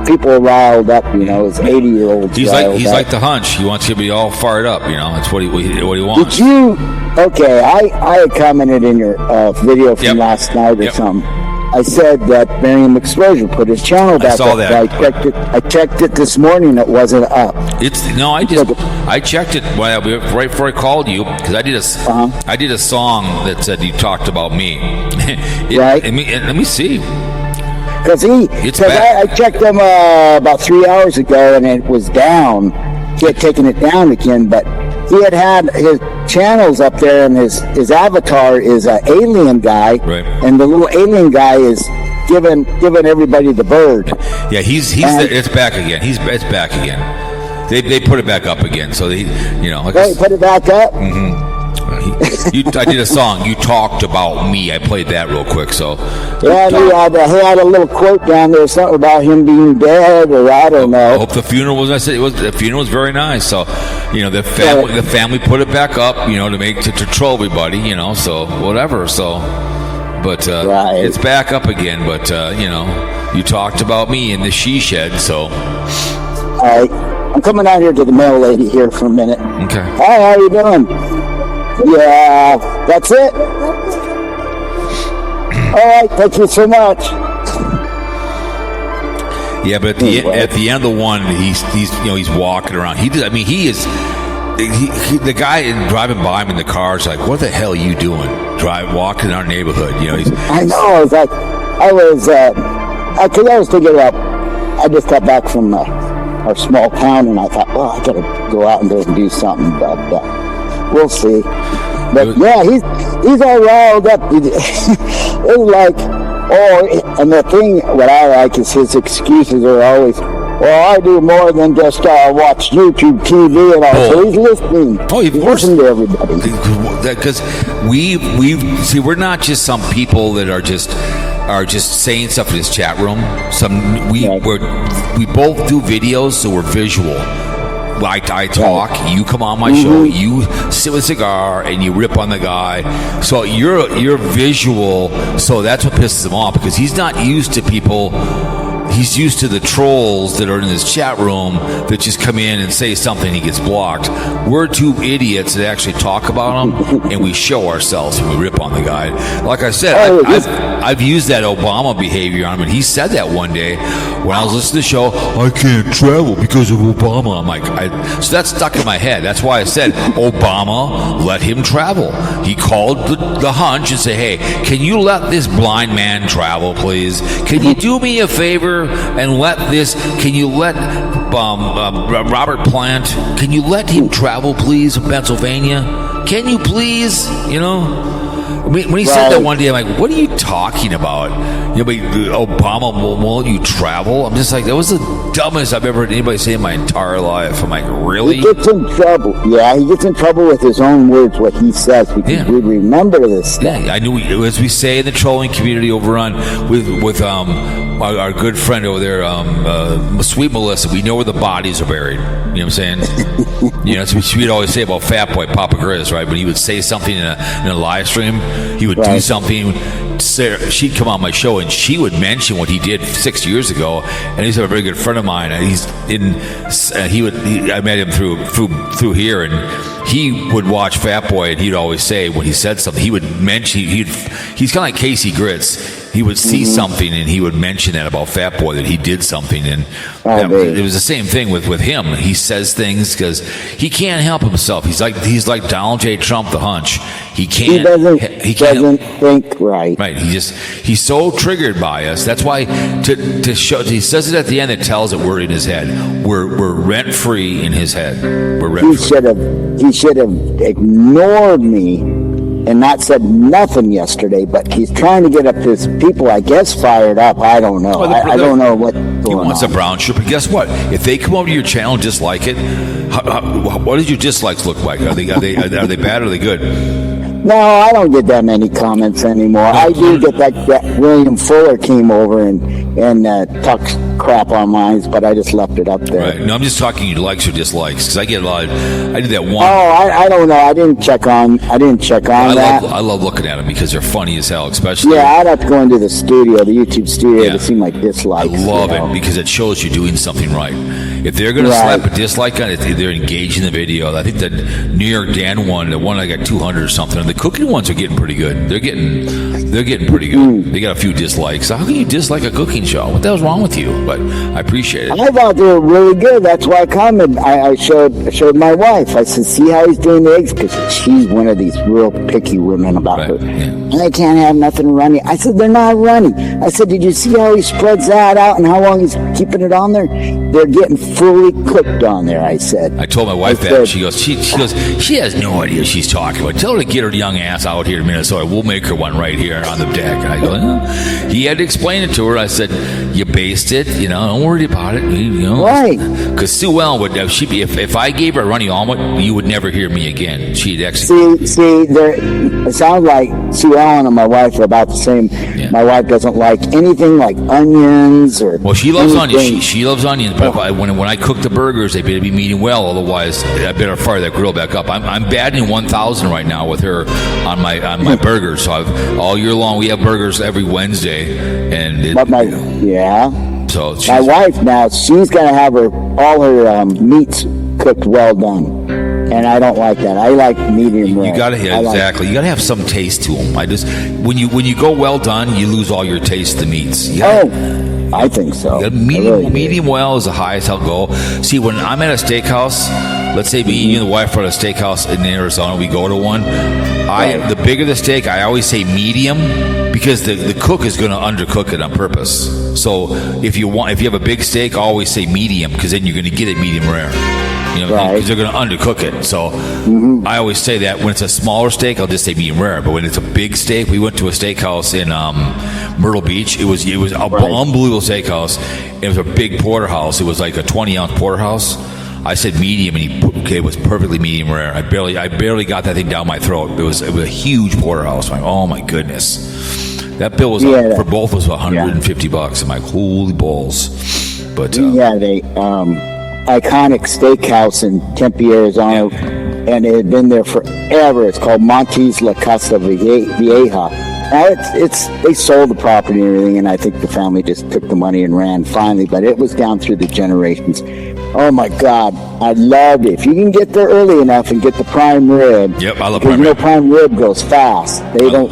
people riled up, his 80-year-olds. He's like the hunch. He wants you to be all fired up, that's what he wants. Did you? Okay, I had commented in your video from last night or something. I said that Barium Exposure put his channel back up. I checked it this morning. It wasn't up. I checked it right before I called you because I did a song that said you talked about me. Right. Let me see. Because I checked him about 3 hours ago and it was down. He had taken it down again, but he had his channels up there, and his avatar is an alien guy, right. And the little alien guy is giving everybody the bird. Yeah, it's back again. It's back again. They put it back up again, so they put it back up. Mm-hmm. I did a song. You talked about me. I played that real quick. So yeah, he had a little quote down there, something about him being dead, or I don't know. I hope the funeral was. I said the funeral was very nice. So, the family put it back up, to troll everybody, so whatever. So, but it's back up again. But you talked about me in the she shed. So, all right, I'm coming out here to the mail lady here for a minute. Okay. Hi, how you doing? Yeah, that's it. All right, thank you so much. Yeah, but at the end of the one, he's walking around. He is. The guy driving by him in the car is like, "What the hell are you doing? Walking in our neighborhood?" I know. It's like I was thinking about. I just got back from our small town, and I thought, well, I gotta go out and do something, but we'll see. But yeah, he's all riled up. It's like, and the thing what I like is his excuses are always, well, I do more than just watch YouTube TV and all. So he's listening. He's listening to everybody. Because we're not just some people that are just saying stuff in this chat room. We both do videos, so we're visual. I talk, you come on my show, you sit with a cigar, and you rip on the guy. So you're visual, so that's what pisses him off, because he's not used to people. He's used to the trolls that are in this chat room that just come in and say something, he gets blocked. We're two idiots that actually talk about him, and we show ourselves and we rip on the guy. Like I said, I've used that Obama behavior on him, and he said that one day when I was listening to the show, I can't travel because of Obama. I'm like, so that's stuck in my head. That's why I said, Obama, let him travel. He called the hunch and said, hey, can you let this blind man travel, please? Can you do me a favor? And can you let Robert Plant, can you let him travel, please, in Pennsylvania? Can you please, When he said that one day, I'm like, what are you talking about? Obama won't you travel? I'm just like, that was the dumbest I've ever heard anybody say in my entire life. I'm like, really? He gets in trouble. Yeah, he gets in trouble with his own words, what he says, because we remember this stuff. Yeah, I knew, as we say in the trolling community over on with our good friend over there, Sweet Melissa, we know where the bodies are buried. You know what I'm saying? That's what she'd always say about Fat Boy, Papa Grizz, right? When he would say something in a live stream, he would do something. Sarah, she'd come on my show and she would mention what he did 6 years ago. And he's a very good friend of mine. And I met him through here, and he would watch Fat Boy, and he'd always say when he said something, he would mention he's kind of like Casey Grits. He would see something and he would mention that about Fat Boy, that he did something, and it was the same thing with him. He says things because he can't help himself. He's like Donald J. Trump, the hunch. He doesn't think right. Right. He's so triggered by us. That's why to show, he says it at the end. It tells that we're in his head. We're rent free in his head. We're rent free. He should have ignored me and not said nothing yesterday, but he's trying to get up his people, I guess, fired up. I don't know. I don't know what's going on. He wants a brown shirt, but guess what? If they come over to your channel and dislike it, what does your dislikes look like? Are they bad or are they good? No, I don't get that many comments anymore. I do get that William Fuller came over and talked crap on mine, but I just left it up there. Right. No, I'm just talking your likes or dislikes, because I get a lot of. I did that one. I don't know. I didn't check on that. I love looking at them because they're funny as hell, especially. Yeah, I'd have to go into the YouTube studio to see my dislikes. I love it because it shows you're doing something right. If they're going to slap a dislike on it, they're engaged in the video. I think the New York Dan one, the one I got 200 or something, and the cooking ones are getting pretty good. They're getting pretty good. They got a few dislikes. How can you dislike a cooking show? What the hell's wrong with you? But I appreciate it. I thought they were really good. That's why I commented. I showed my wife. I said, see how he's doing the eggs? Because she's one of these real picky women about her. Yeah. And they can't have nothing runny. I said, they're not runny. I said, did you see how he spreads that out and how long he's keeping it on there? they're getting fully cooked on there. I said. I told my wife that. She goes. She she has no idea what she's talking about. Tell her to get her young ass out here to Minnesota. We'll make her one right here on the deck. And I go. He had to explain it to her. I said, you baste it. Don't worry about it. Right. Because Sue Ellen would. If I gave her a runny omelet, you would never hear me again. She'd actually. See, it sounds like Sue Ellen and my wife are about the same. Yeah. My wife doesn't like anything like onions or. Well, she loves onions. She loves onions, but when I cook the burgers, they better be medium well. Otherwise, I better fire that grill back up. I'm batting 1,000 right now with her on my burgers. So all year long we have burgers every Wednesday, and So my wife now, she's gonna have all her meats cooked well done. And I don't like that. I like medium rare. You gotta exactly. You gotta have some taste to them. When you go well done, you lose all your taste to meats. I think so. Medium well is the highest I'll go. See, when I'm at a steakhouse, let's say me and the wife are at a steakhouse in Arizona, we go to one. The bigger the steak, I always say medium because the cook is going to undercook it on purpose. So if you have a big steak, I always say medium because then you're going to get it medium rare. Because they're going to undercook it. So I always say that when it's a smaller steak, I'll just say medium rare. But when it's a big steak, we went to a steakhouse in Myrtle Beach. It was an unbelievable steakhouse. It was a big porterhouse. It was like a 20-ounce porterhouse. I said medium, and it was perfectly medium rare. I barely got that thing down my throat. It was a huge porterhouse. I'm like, oh my goodness, that bill was for both was $150. I'm like, holy balls! But they iconic steakhouse in Tempe, Arizona, and it had been there forever. It's called Monte's La Casa Vieja. Now they sold the property and everything, and I think the family just took the money and ran finally. But it was down through the generations. Oh my God, I loved it. If you can get there early enough and get the prime rib, I love prime rib. Prime rib goes fast. They don't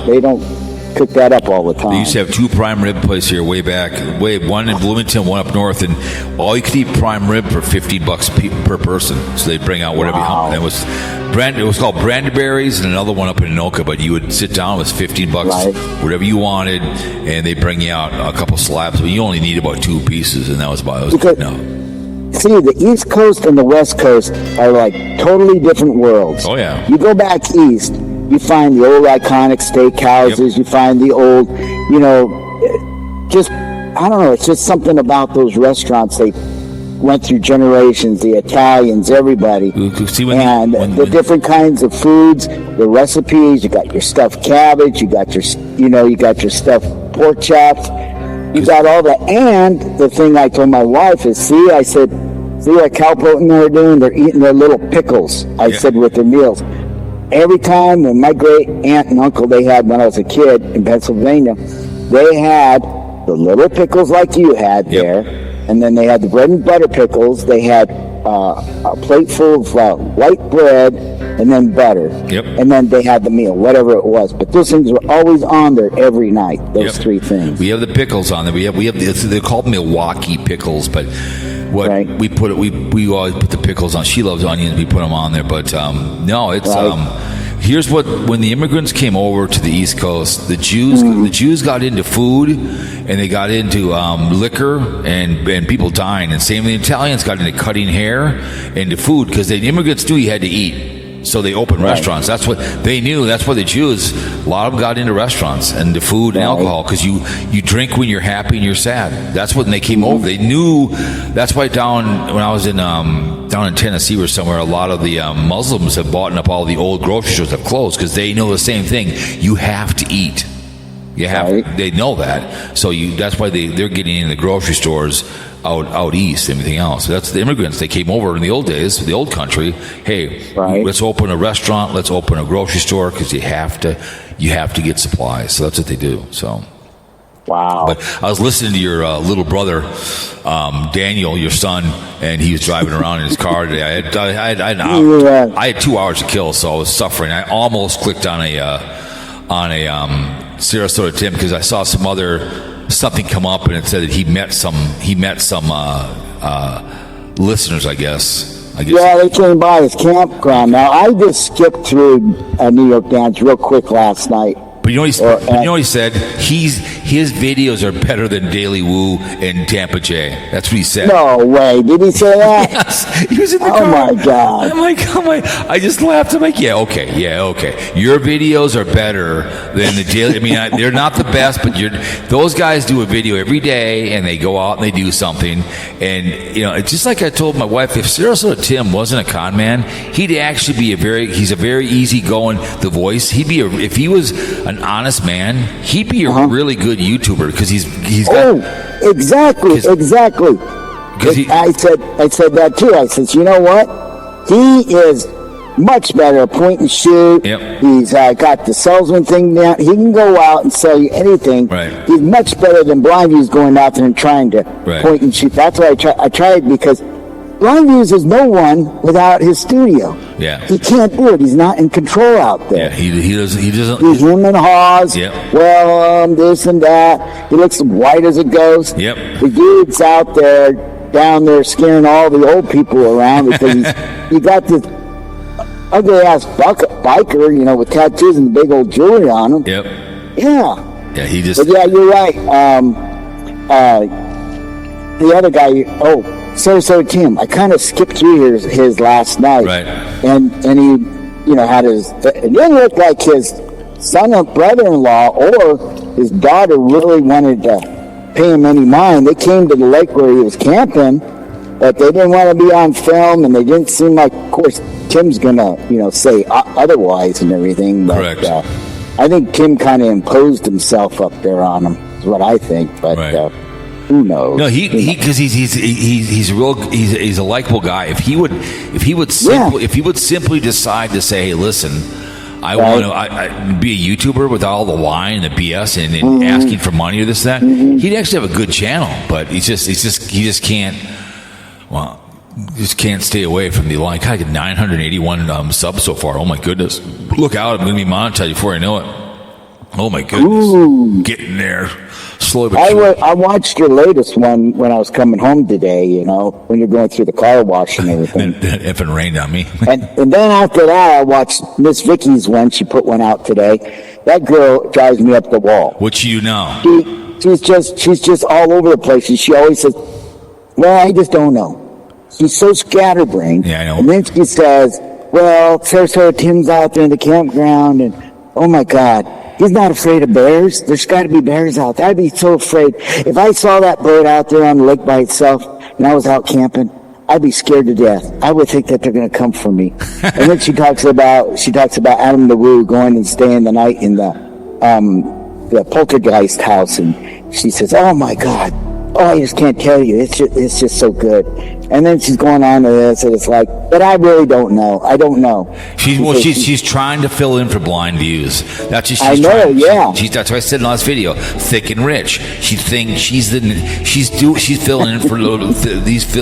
cook that up all the time. They used to have two prime rib places here way back. One in Bloomington, one up north, and all you could eat prime rib for $50 per person. So they'd bring out whatever you want. It was called Brandyberries, and another one up in Anoka. But you would sit down, it was $15, whatever you wanted, and they bring you out a couple slabs. But you only need about two pieces, and that was about it. See, the East Coast and the West Coast are like totally different worlds. Oh yeah. You go back east, you find the old iconic steakhouses. You find the old, I don't know. It's just something about those restaurants. They went through generations. The Italians, everybody, the different kinds of foods, the recipes. You got your stuffed cabbage. You got your stuffed pork chops. You got all that. And the thing I told my wife is, see what Cowpote and they're doing? They're eating their little pickles. I said with their meals. Every time when my great aunt and uncle they had when I was a kid in Pennsylvania, they had the little pickles like you had there, and then they had the bread and butter pickles. They had a plate full of white bread and then butter, and then they had the meal, whatever it was. But those things were always on there every night. Those three things. We have the pickles on there. We have they're called Milwaukee pickles, but. We always put the pickles on. She loves onions. We put them on there, but here's when the immigrants came over to the East Coast, the Jews got into food and they got into liquor and people dying, and same with the Italians got into cutting hair and into food because the immigrants knew you had to eat. So they opened restaurants. That's what they knew. That's why the Jews, a lot of them got into restaurants and the food and alcohol because you drink when you're happy and you're sad. That's when they came over. They knew. That's why when I was down in Tennessee or somewhere, a lot of the Muslims have bought up all the old grocery stores have closed because they know the same thing. You have to eat. They know that. So that's why they're getting in the grocery stores out east, everything else. That's the immigrants. They came over in the old days, the old country. Hey, let's open a restaurant. Let's open a grocery store because you have to get supplies. So that's what they do. So. Wow. But I was listening to your little brother, Daniel, your son, and he was driving around in his car today. I had 2 hours to kill, so I was suffering. I almost clicked on a Sarasota Tim because I saw something come up and it said that he met some listeners, I guess. Yeah, they came by his campground. Now, I just skipped through New York Dance real quick last night. But you know what he said? His videos are better than Daily Woo and Tampa J. That's what he said. No way. Did he say that? Yes. He was in the car. Oh, my God. I'm like, I just laughed. I'm like, yeah, okay. Your videos are better than the Daily. I mean, they're not the best, but those guys do a video every day, and they go out and they do something. And, it's just like I told my wife, if Sarasota Tim wasn't a con man, he'd actually be he's a very easygoing, The Voice. If he was an honest man, he'd be a really good YouTuber because he's got... Oh, exactly. I said that too. I said, you know what? He is much better at point and shoot. Yep. He's got the salesman thing down. He can go out and sell you anything. Right. He's much better than BlindViews going out there and trying to point and shoot. That's why I tried because BlindViews is no one without his studio. Yeah. He can't do it. He's not in control out there. Yeah, he doesn't. He's him and Hawes. Yep. Well, this and that. He looks white as a ghost. Yep. The dude's out there, down there, scaring all the old people around because he got this ugly-ass biker, with tattoos and big old jewelry on him. Yep. Yeah. Yeah, he just... But yeah, you're right. The other guy, Sarasota Tim, I kind of skipped through his last night. Right. And he, had his... It didn't look like his son or brother-in-law or his daughter really wanted to pay him any mind. They came to the lake where he was camping, but they didn't want to be on film, and they didn't seem like, of course, Tim's going to, say otherwise and everything. But, correct. I think Tim kind of imposed himself up there on him, is what I think. But who knows? No, because he's a likable guy. If he would simply decide to say, hey, listen, I want to be a YouTuber without all the lying and the BS and asking for money or this, that, he'd actually have a good channel. But he just can't. Well, just can't stay away from the line. I got 981 subs so far. Oh my goodness! Look out! I'm going to be monetized before I know it. Oh my goodness! Ooh. Getting there, slowly but surely. I watched your latest one when I was coming home today. When you're going through the car wash and everything. If it rained on me. and then after that, I watched MzVicky's one. She put one out today. That girl drives me up the wall. What you know? She's just all over the place. And she always says, "Well, I just don't know." She's so scatterbrained. Yeah, I know. And then she says, well, Sarasota Tim's out there in the campground, and oh my God, he's not afraid of bears. There's got to be bears out there. I'd be so afraid. If I saw that bird out there on the lake by itself and I was out camping, I'd be scared to death. I would think that they're going to come for me. And then she talks about Adam the Woo going and staying the night in the poltergeist house, and she says, oh my God. Oh, I just can't tell you. It's just so good. And then she's going on to this, and it's like, but I really don't know. I don't know. She's trying to fill in for BlindViews. That's just I know. Yeah. That's what I said in the last video. Thick and rich. She thinks she's filling in for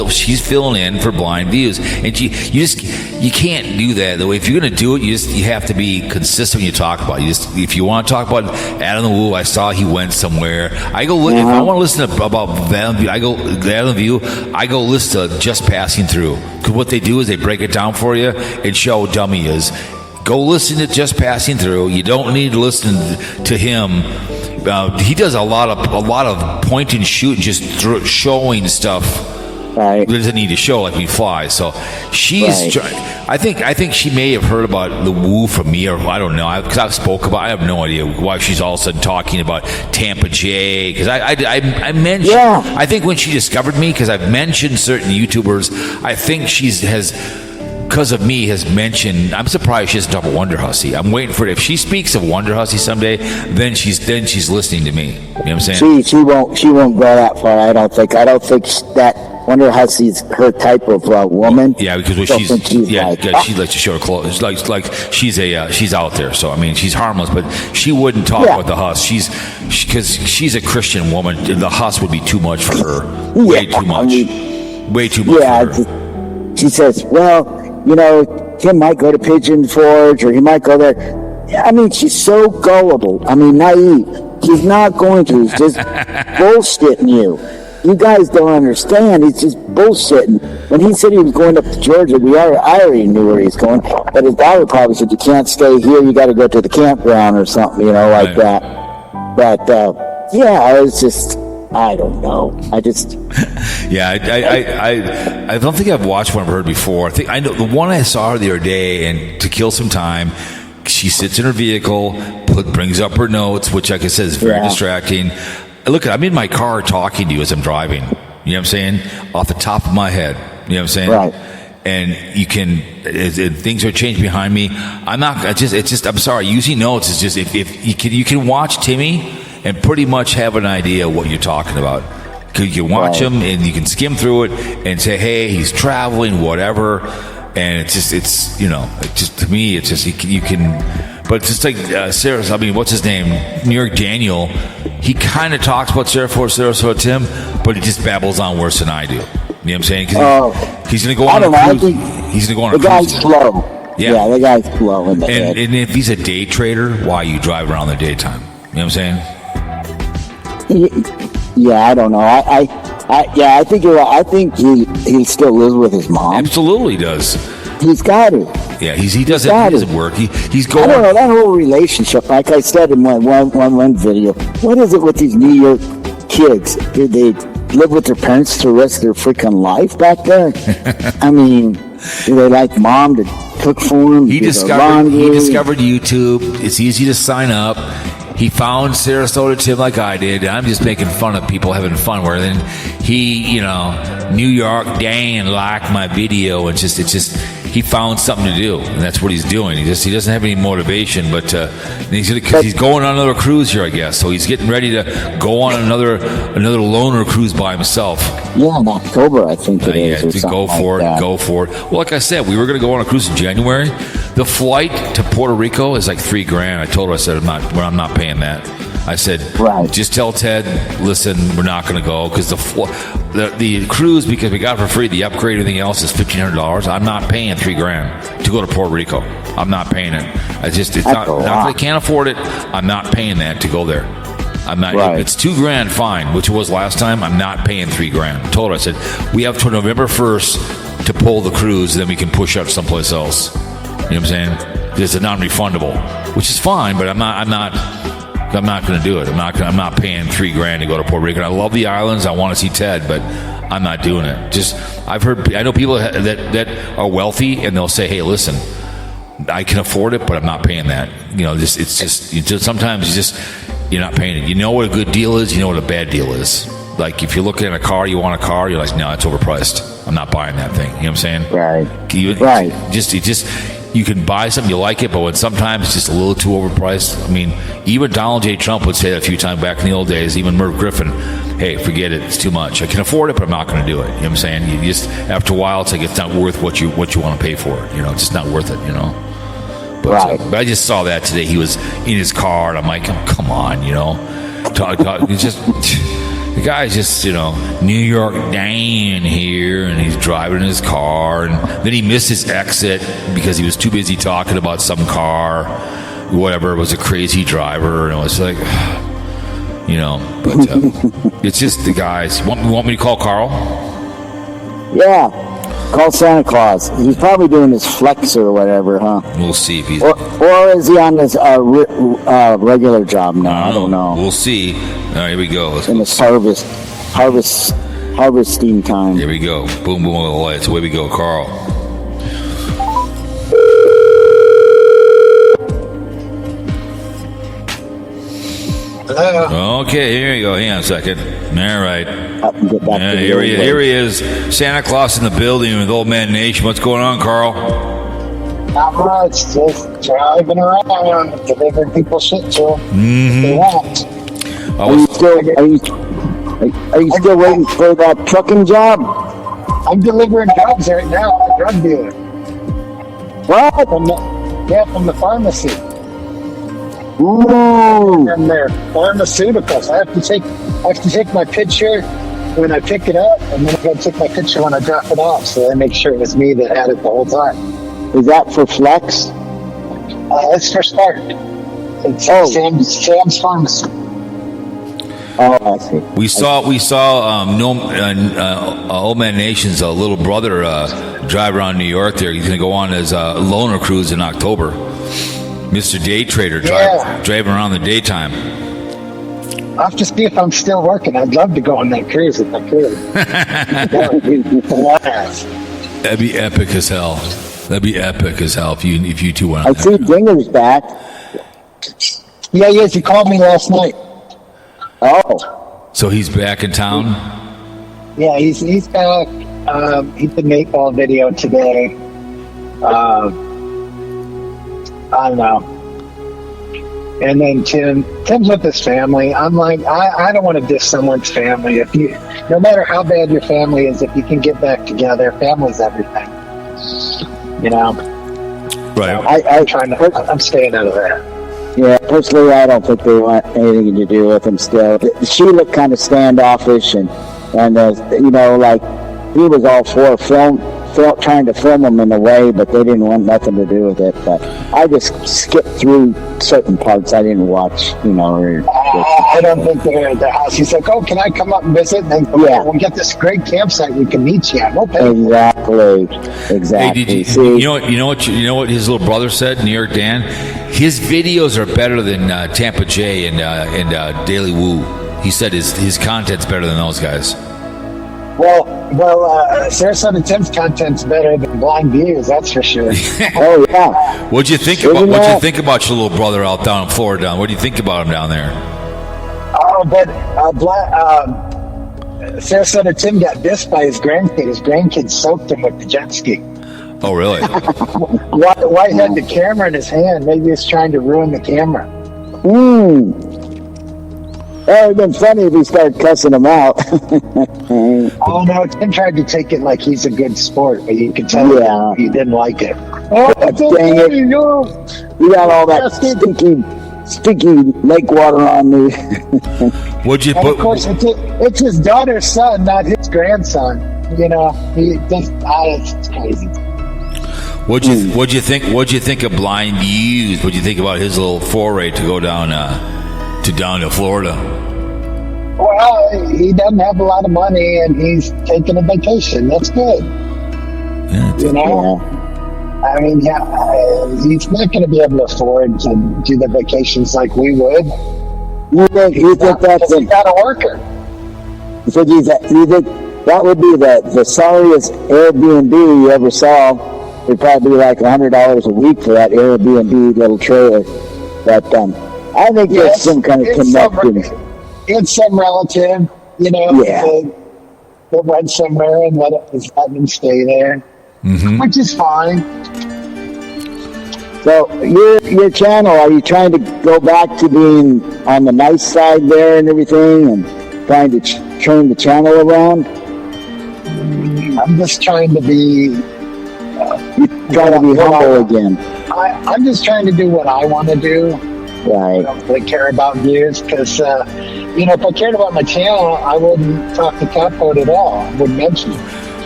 she's filling in for BlindViews, and you can't do that. The way if you're going to do it, you have to be consistent when you talk about it. If you want to talk about Adam the Woo, I saw he went somewhere. I go look if I want to listen to about them. I go Adam the View. I go listen to Just Passing Through, because what they do is they break it down for you and show how dumb he is. Go listen to Just Passing Through. You don't need to listen to him. He does a lot of point and shoot and just showing stuff. Right. Doesn't need to show like we fly. So she's. Right. I think she may have heard about the Woo from me, or I don't know. Because I've spoke about. I have no idea why she's all of a sudden talking about Tampa J. Because I mentioned. Yeah. I think when she discovered me, because I've mentioned certain YouTubers, I think because of me, has mentioned. I'm surprised she doesn't talk about Wonder Hussy. I'm waiting for it. If she speaks of Wonder Hussy someday, then she's listening to me. You know what I'm saying? She won't go that far. I don't think that Wonder Hussy's her type of woman. Yeah, because she likes to show her clothes. Like she's out there. So I mean, she's harmless, but she wouldn't talk about the Huss. Because she's a Christian woman. The Huss would be too much for her. Way too much. Way too much for her. She says, well, Tim might go to Pigeon Forge, or he might go there. Yeah, I mean, she's so gullible. I mean, naive. She's not going to. She's just bullshitting you. you guys don't understand. He's just bullshitting. When he said he was going up to Georgia, I already knew where he's going. But his daughter probably said, you can't stay here. You got to go to the campground or something, like that. But, yeah, it's just, I don't know. I just... Yeah, I don't think I've watched one I've heard before. I know the one I saw her the other day, and to kill some time, she sits in her vehicle, brings up her notes, which, like I said, is very distracting. Look, I'm in my car talking to you as I'm driving. You know what I'm saying? Off the top of my head. You know what I'm saying? Right. And you can, things are changed behind me. I'm sorry. Using notes is just, if you can watch Timmy and pretty much have an idea what you're talking about. You can watch him and you can skim through it and say, hey, he's traveling, whatever. And to me, it's just, you can, but it's just like what's his name? New York Daniel. He kind of talks about Sarasota Tim, but he just babbles on worse than I do. You know what I'm saying? Because he's going to go on a cruise. He's going to go on a cruise. The guy's slow. Yeah, the guy's slow in the head. And if he's a day trader, why you drive around in the daytime? You know what I'm saying? Yeah, I don't know. I think you're right. I think he still lives with his mom. Absolutely does. He's got to. Yeah, he doesn't work. He's going. I don't know, that whole relationship. Like I said in one video, what is it with these New York kids? Did they live with their parents the rest of their freaking life back there? I mean, do they like mom to cook for them? He discovered YouTube. It's easy to sign up. He found Sarasota Tim like I did. I'm just making fun of people having fun. Where then he, New York Dan liked my video, and he found something to do, and that's what he's doing. He doesn't have any motivation, but he's going on another cruise here, I guess. So he's getting ready to go on another loner cruise by himself. Yeah, in October, I think it is. Go for it. Well, like I said, we were going to go on a cruise in January. The flight to Puerto Rico is like $3,000. I told her, I said, I'm not paying that. I said, just tell Ted, listen, we're not going to go because the cruise, because we got it for free, the upgrade, everything else is $1,500. I'm not paying $3,000 to go to Puerto Rico. I'm not paying it. It's not that I can't afford it. I'm not paying that to go there. I'm not. If it's $2,000, fine, which it was last time. I'm not paying $3,000. I told her, I said, we have till November 1st to pull the cruise, then we can push up someplace else. You know what I'm saying? It's a non-refundable, which is fine, but I'm not going to do it. I'm not paying $3,000 to go to Puerto Rico. I love the islands. I want to see Ted, but I'm not doing it. I know people that are wealthy, and they'll say, "Hey, listen, I can afford it, but I'm not paying that." Sometimes you're not paying it. You know what a good deal is. You know what a bad deal is. Like if you're looking at a car, you want a car. You're like, no, it's overpriced. I'm not buying that thing. You know what I'm saying? Right. You can buy something, you like it, but when sometimes it's just a little too overpriced. I mean, even Donald J. Trump would say that a few times back in the old days, even Merv Griffin, hey, forget it, it's too much. I can afford it, but I'm not going to do it. You know what I'm saying? You just, after a while, it's like it's not worth what you want to pay for it. It's just not worth it, But, but I just saw that today. He was in his car, and I'm like, come on, It's just... The guy's just, New York Dan here, and he's driving in his car, and then he missed his exit because he was too busy talking about some car, whatever. It was a crazy driver, and it was like, but it's just the guys. Want me to call Carl? Yeah, call Santa Claus. He's probably doing his flex or whatever, huh? We'll see if he's... Or is he on his regular job now? I don't know. We'll see. All right, here we go. In this harvesting time. Here we go. Boom, boom, all the lights. Away we go, Carl. Hello. Okay, here you go. Hang on a second. All right. Here he is. Santa Claus in the building with Old Man Nation. What's going on, Carl? Not much. Just driving around, delivering people shit to them. They want. Are you still waiting for that trucking job? I'm delivering drugs right now. I'm a drug dealer. What? From the pharmacy. Ooh. From their pharmaceuticals. I have to take my picture when I pick it up, and then I got to take my picture when I drop it off, so they make sure it was me that had it the whole time. Is that for Flex? It's for Spark. It's Sam's Pharmacy. Oh, I see. We saw Old Man Nation's little brother drive around New York there. He's going to go on his loner cruise in October. Mr. Day Trader driving around in the daytime. I'll have to see if I'm still working. I'd love to go on that cruise if I could. That'd be epic as hell. That'd be epic as hell if you two went I on see Dinger's back. Yeah, he is. He called me last night. Oh. So he's back in town? Yeah, he's back. He did an 8-ball video today. I don't know. And then Tim's with his family. I'm like, I don't want to diss someone's family. No matter how bad your family is, if you can get back together, family's everything. You know. Right. I'm staying out of that. Yeah, personally, I don't think they want anything to do with him still. She looked kind of standoffish, and like he was all for trying to film them in a way, but they didn't want nothing to do with it. But I just skipped through certain parts. I didn't watch, I don't think they're at the house. He's like, "Oh, can I come up and visit?" And then we'll get this great campsite we can meet you at. Exactly. Hey, you know what his little brother said, New York Dan? His videos are better than Tampa J and Daily Woo. He said his content's better than those guys. Well, Sarasota Tim's content's better than BlindViews, that's for sure. Oh yeah. What'd you think about your little brother out down in Florida? What do you think about him down there? Oh, but Sarasota Tim got dissed by his grandkid. His grandkid soaked him with the jet ski. Oh, really? White had the camera in his hand. Maybe he's trying to ruin the camera. That would have been funny if he started cussing him out. Oh, no, Tim tried to take it like he's a good sport, but you could tell he didn't like it. Oh, dang it. You got all that stinky lake water on me. Of course, it's his daughter's son, not his grandson. It's crazy. What'd you think of BlindViews? What'd you think about his little foray to go down to Florida? Well, he doesn't have a lot of money, and he's taking a vacation. That's good. I mean, he's not going to be able to afford to do the vacations like we would. You think that's he's not a worker? You think that would be the sorriest Airbnb you ever saw? It'd probably be like $100 a week for that Airbnb little trailer. But I think there's some kind of connection. It's some relative, that went somewhere and let him stay there, which is fine. So your channel, are you trying to go back to being on the nice side there and everything, and trying to turn the channel around? I'm just trying to be. Trying to be humble again. I'm just trying to do what I want to do. Right. I don't really care about views because, if I cared about my channel, I wouldn't talk to Cowpote at all. I wouldn't mention it.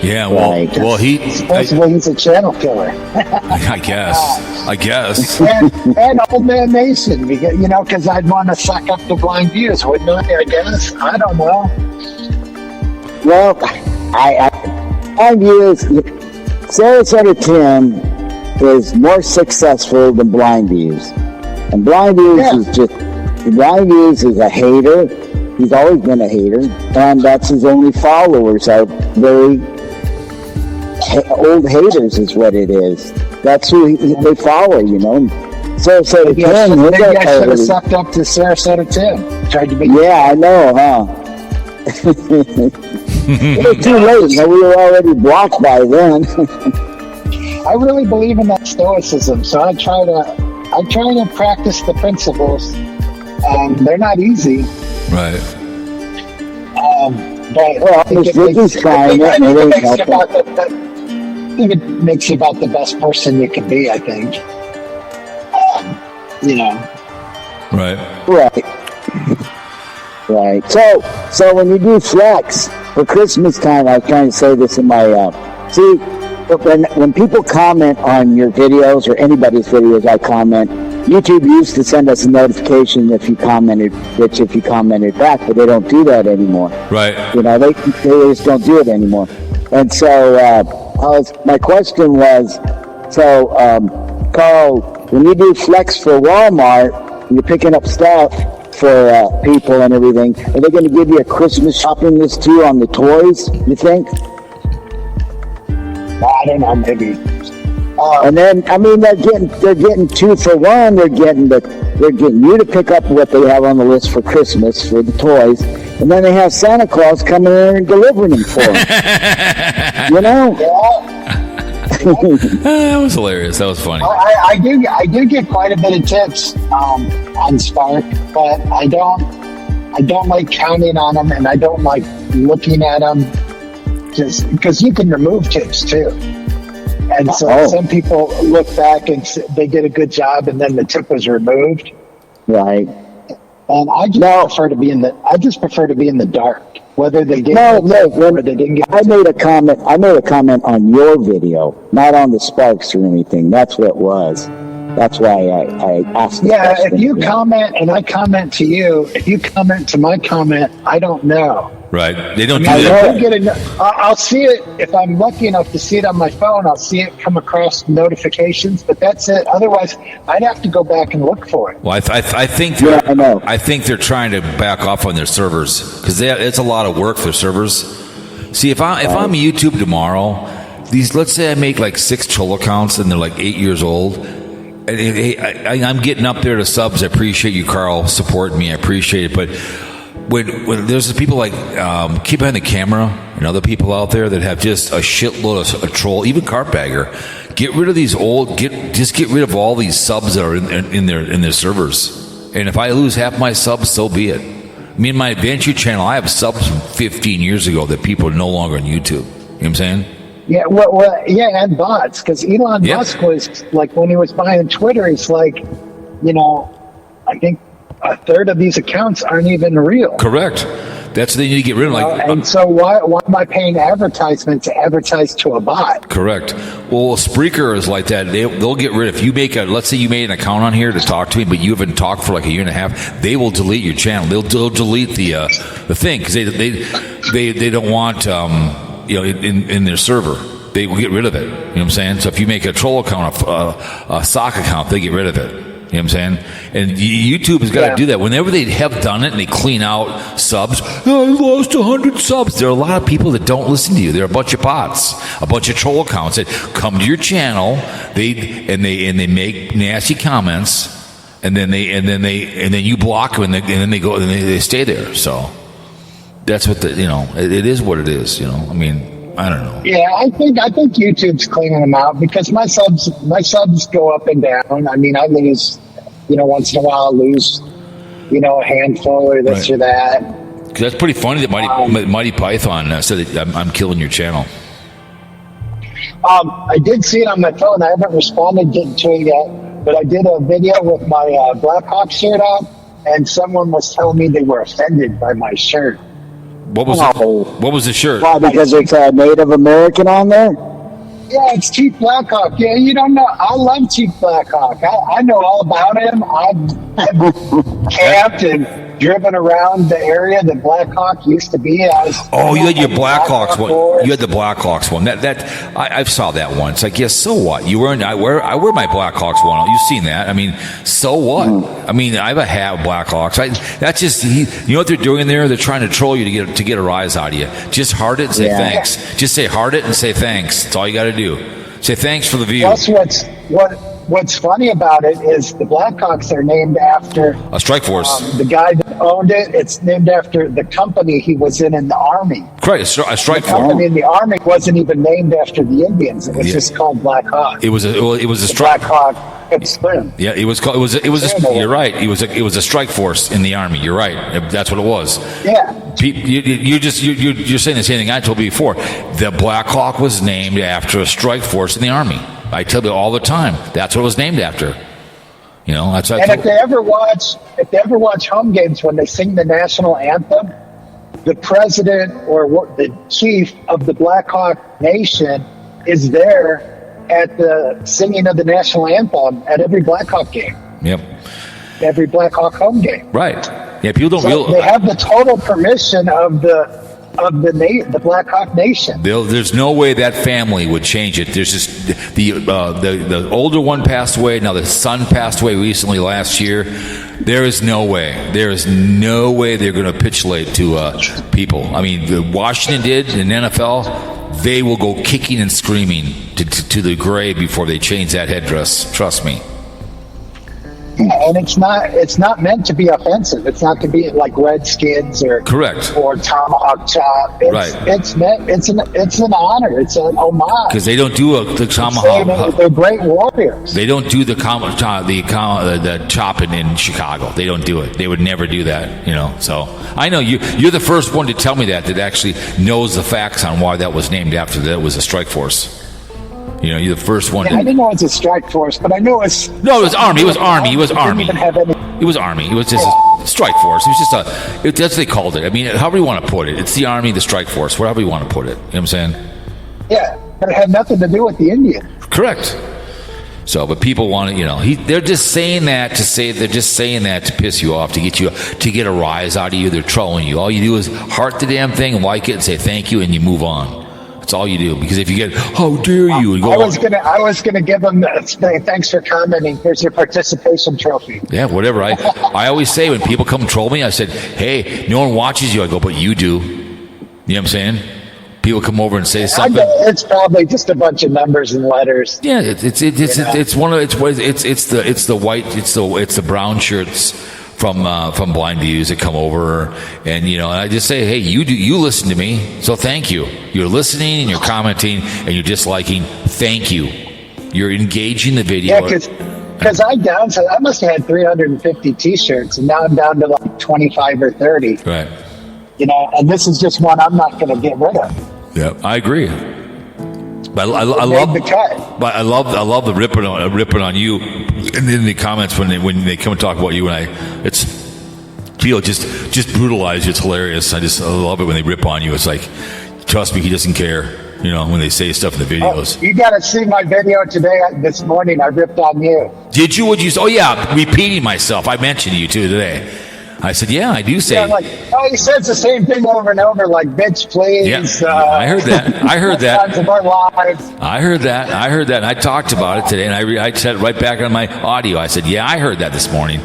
Yeah, supposedly he's a channel killer. I guess. and Old Man Mason, because I'd want to suck up the BlindViews, wouldn't I guess? I don't know. Well, BlindViews, Sarasota Tim is more successful than BlindViews. And BlindViews is a hater. He's always been a hater. And that's his only followers are very old haters is what it is. That's who they follow, Sarasota Tim. Maybe I should have sucked up to Sarasota Tim. Tried to be. Yeah, I know, huh? It was too late. We were already blocked by then. I really believe in that stoicism, so I try to practice the principles. They're not easy. Right. But I think it makes you about the best person you can be, I think. Right. So when you do flex for Christmas time, I was trying to say this in my when people comment on your videos or anybody's videos, I comment, YouTube used to send us a notification if you commented back, but they don't do that anymore. Right. You know, they just don't do it anymore. And so my question was, Carl, when you do Flex for Walmart, you're picking up stuff for people and everything, are they going to give you a Christmas shopping list too on the toys, you think? I don't know, maybe. And then, I mean, they're getting 2 for 1. They're getting you to pick up what they have on the list for Christmas for the toys, and then they have Santa Claus coming in and delivering them for them. You know? That was hilarious. That was funny. I do get quite a bit of tips on Spark, but I don't like counting on them, and I don't like looking at them just because you can remove tips too. And so some people look back and they did a good job, and then the tip was removed. Right. And I prefer to be in the dark, whether they did or they didn't get. I made a comment on your video, not on the Sparks or anything. That's what it was. That's why I asked. Yeah, if you comment and I comment to you, if you comment to my comment, I don't know. Right. They don't do that. I'll see it if I'm lucky enough to see it on my phone. I'll see it come across notifications, but that's it. Otherwise, I'd have to go back and look for it. Well, I think I think they're trying to back off on their servers because it's a lot of work for their servers. See, if I'm YouTube tomorrow, let's say I make like 6 troll accounts and they're like 8 years old. And I'm getting up there to subs. I appreciate you, Carl, supporting me. I appreciate it, but. When there's people like Keep Behind the Camera and other people out there that have just a shitload of a troll, even Cartbagger, get rid of these just get rid of all these subs that are in their servers. And if I lose half my subs, so be it. Me and my adventure channel, I have subs from 15 years ago that people are no longer on YouTube. You know what I'm saying? Yeah, and bots, because Elon Musk was like, when he was buying Twitter, he's like, I think a third of these accounts aren't even real. Correct. That's what they need to get rid of. And so why am I paying advertisement to advertise to a bot? Correct. Well, Spreaker is like that. They'll get rid of, if you let's say you made an account on here to talk to me, but you haven't talked for like a year and a half, they will delete your channel. They'll delete the thing because they don't want in their server. They will get rid of it. You know what I'm saying? So if you make a troll account, a sock account, they get rid of it. You know what I'm saying? And YouTube has got to do that. Whenever they have done it and they clean out subs, I lost 100 subs. There are a lot of people that don't listen to you. There are a bunch of bots, a bunch of troll accounts that come to your channel. They make nasty comments, and then you block them, and then they go and they stay there. So that's what it is what it is. I mean. I don't know. Yeah, I think YouTube's cleaning them out because my subs go up and down. I mean, I lose, once in a while, I lose, a handful or this or that. Because that's pretty funny that Mighty Python said that I'm killing your channel. I did see it on my phone. I haven't responded to it yet, but I did a video with my Blackhawk shirt on, and someone was telling me they were offended by my shirt. What was the shirt? Why? Because it's a Native American on there? Yeah, it's Chief Blackhawk. Yeah, you don't know. I love Chief Blackhawk. I know all about him. I've camped and driven around the area that Blackhawk used to be. You had your Blackhawks one. You had the Blackhawks one. I saw that one. It's like, yes, so what? You wearing? I wear my Blackhawks one. You've seen that? I mean, so what? I mean, I have a hat of Blackhawks. That's just you know what they're doing there? They're trying to troll you to get a rise out of you. Just heart it and say thanks. Just say heart it and say thanks. That's all you got to do. Say thanks for the view. Plus, what's funny about it is the Blackhawks are named after a strike force. The guy that owned it. It's named after the company he was in the Army. Correct, a strike force. The company in the Army wasn't even named after the Indians. It was just called Blackhawk. It was a strike. Blackhawk. Swim. Yeah, it was called. You're right. It was a strike force in the Army. You're right. That's what it was. Yeah. You're saying the same thing I told you before. The Blackhawk was named after a strike force in the Army. I tell you all the time. That's what it was named after. That's what if they ever watch home games when they sing the national anthem, the president or the chief of the Blackhawk Nation is there at the singing of the national anthem at every Blackhawk game. Yep. Every Blackhawk home game. Right. Yeah, people don't So realize. they have the total permission of the Blackhawk Nation. There's no way that family would change it. There's just the older one passed away. Now the son passed away recently last year. There is no way. There is no way they're going to capitulate to people. I mean, Washington did in NFL. They will go kicking and screaming to the grave before they change that headdress. Trust me. And it's not meant to be offensive. It's not to be like Redskins or Correct or Tomahawk Chop. It's an honor. It's an homage because they don't do the Tomahawk. They're great warriors. They don't do the chopping in Chicago. They don't do it. They would never do that. So I know you're the first one to tell me that actually knows the facts on why that was named after that. It was a strike force. You're the first one. I didn't know it was a strike force, but I knew it was. No, it was Army. It was Army. It was Army. It was Army. It was just a strike force. It was just that's what they called it. I mean, however you want to put it. It's the Army, the strike force, whatever you want to put it. You know what I'm saying? Yeah, but it had nothing to do with the Indian. Correct. So, but people want to, they're just saying that to piss you off, to get a rise out of you. They're trolling you. All you do is heart the damn thing and like it and say thank you and you move on. That's all you do. Because if you get, how dare you? And go I was gonna give them thanks for commenting. Here's your participation trophy. Yeah, whatever. I always say when people come troll me, I said, hey, no one watches you. I go, but you do. You know what I'm saying? People come over and say something. It's probably just a bunch of numbers and letters. Yeah, it's the brown shirts from BlindViews that come over, and I just say, hey, you listen to me, so thank you. You're listening and you're commenting and you're disliking. Thank you. You're engaging the video. Yeah, because I must have had 350 T-shirts, and now I'm down to like 25 or 30. Right. And this is just one I'm not going to get rid of. Yeah, I agree. But I love the cut. But I love the ripping on you, and then the comments when they come and talk about you and it's just brutalize you. It's hilarious. I love it when they rip on you. It's like, trust me, he doesn't care. When they say stuff in the videos. You got to see my video today. This morning, I ripped on you. Did you? Would you? Oh yeah, repeating myself. I mentioned you too today. I said, yeah, I do say. Yeah, he says the same thing over and over, like, bitch, please. Yeah, I heard that. I heard that. Of our lives. I heard that. And I talked about it today, and I said right back on my audio. I said, yeah, I heard that this morning.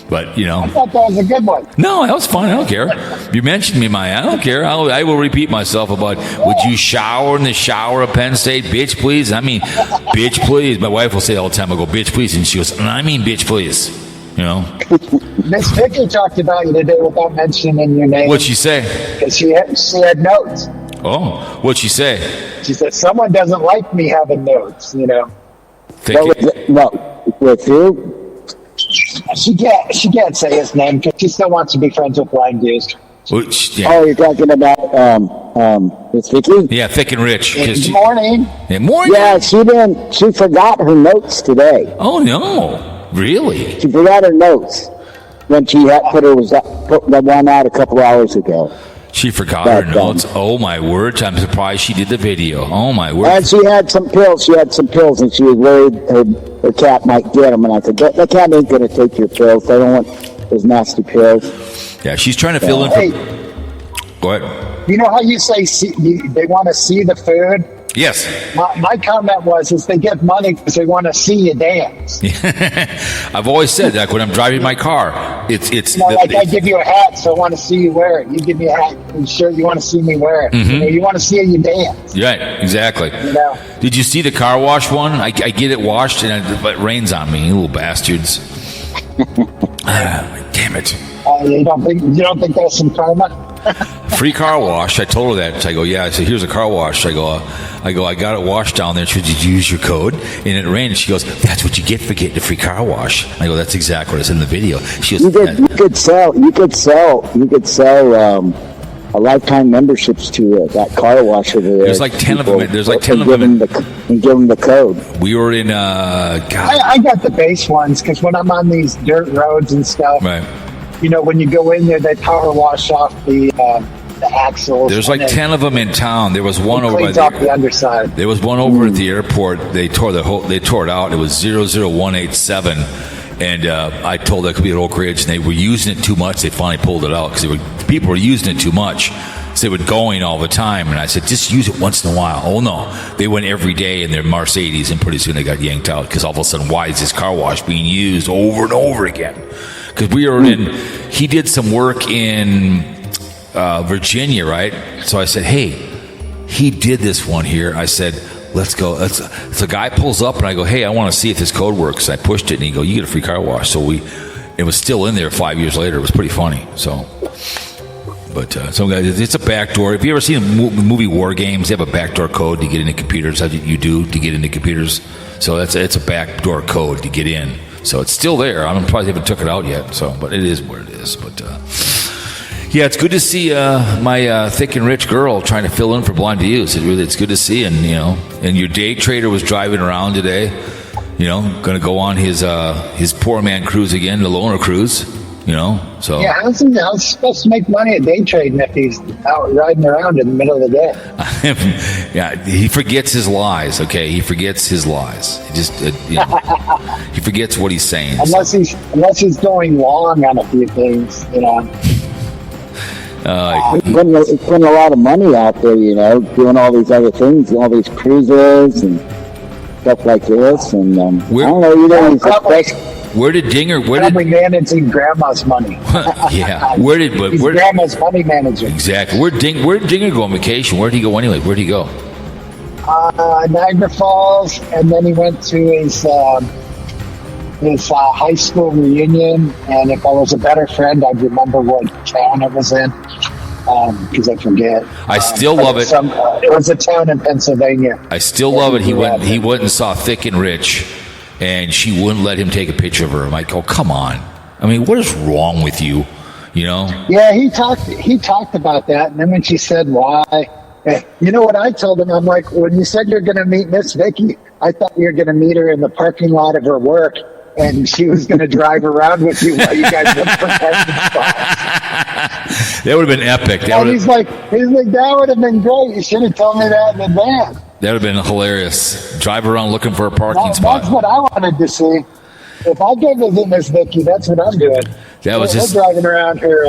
But, I thought that was a good one. No, that was fun. I don't care. You mentioned me, I don't care. I will repeat myself about, would you shower in the shower of Penn State? Bitch, please. I mean, bitch, please. My wife will say all the time, I go, bitch, please. And she goes, I mean, bitch, please. MzVicky talked about you today without mentioning your name. What'd she say? Because she had notes. Oh, what'd she say? She said, someone doesn't like me having notes, With who? She can't say his name because she still wants to be friends with BlindViews. Yeah. Oh, you're talking about MzVicky? Yeah, Thick and Rich. Good morning. Good morning. Yeah, she forgot her notes today. Oh, no. Really? She forgot her notes when she had put the one out a couple hours ago. She forgot her notes. Oh my word! I'm surprised she did the video. Oh my word! And she had some pills. And she was worried her cat might get them. And I said, "The cat ain't going to take your pills. I don't want those nasty pills." Yeah, she's trying to fill in for. Go ahead. You know how you say they want to see the food? Yes. My comment was they get money because they want to see you dance. I've always said that when I'm driving my car. It's I give you a hat, so I want to see you wear it. You give me a hat and shirt, you want to see me wear it. Mm-hmm. You want to see you dance. Right, exactly. Did you see the car wash one? I get it washed and it rains on me, you little bastards. Damn it. You don't think that's some karma? Free car wash. I told her that. I go, yeah. I said, here's a car wash. I go, I got it washed down there. She goes, did you use your code? And it rained. And she goes, that's what you get for getting a free car wash. I go, that's exactly what it's in the video. She goes, you could sell a lifetime memberships to that car wash over there. There's like 10 of them. There's like 10 of them. And give them the code. We were in, I got the base ones because when I'm on these dirt roads and stuff, right. When you go in there, they power wash off the axles. There's like 10 of them in town. There was one over the underside. There was one over at the airport. They tore it out. It was 00187, And I told that could be at Oak Ridge, and they were using it too much. They finally pulled it out because people were using it too much. So they were going all the time, and I said, just use it once in a while. Oh, no. They went every day in their Mercedes, and pretty soon they got yanked out because all of a sudden, why is this car wash being used over and over again? Because he did some work in Virginia, right? So I said, hey, he did this one here. I said, let's go. So the guy pulls up, and I go, hey, I want to see if this code works. I pushed it, and he go, you get a free car wash. So it was still in there 5 years later. It was pretty funny. So... But some guys, it's a backdoor. Have you ever seen the movie War Games? They have a backdoor code to get into computers. How you do to get into computers? So it's a backdoor code to get in. So it's still there. I'm surprised they haven't took it out yet. So, but it is what it is. But yeah, it's good to see my thick and rich girl trying to fill in for BlindViews. It's good to see. And and your day trader was driving around today. Going to go on his poor man cruise again, the loaner cruise. So yeah, how's he supposed to make money at day trading if he's out riding around in the middle of the day? Yeah, he forgets his lies. Okay, he forgets his lies. He just he forgets what he's saying. Unless he's going long on a few things, Putting a lot of money out there, doing all these other things, all these cruises and stuff like this, and I don't know, Where did Dinger? Probably managing grandma's money. Yeah. He's grandma's money manager. Exactly. Where did Dinger go on vacation? Where did he go anyway? Where did he go? Niagara Falls, and then he went to his high school reunion. And if I was a better friend, I'd remember what town it was in, because I forget. I still love it. It was a town in Pennsylvania. I still love it. He went and saw Thick and Rich. And she wouldn't let him take a picture of her. I'm like, oh, come on. I mean, what is wrong with you? Yeah, he talked about that. And then when she said why, you know what I told him? I'm like, when you said you're going to meet MzVicky, I thought you were going to meet her in the parking lot of her work. And she was going to drive around with you while you guys looked for parking spots. That would have been epic. He's like, that would have been great. You should have told me that in advance. That would have been hilarious. Drive around looking for a parking spot. That's what I wanted to see. If I go visit MzVicky, that's what I'm doing. That was just driving around her.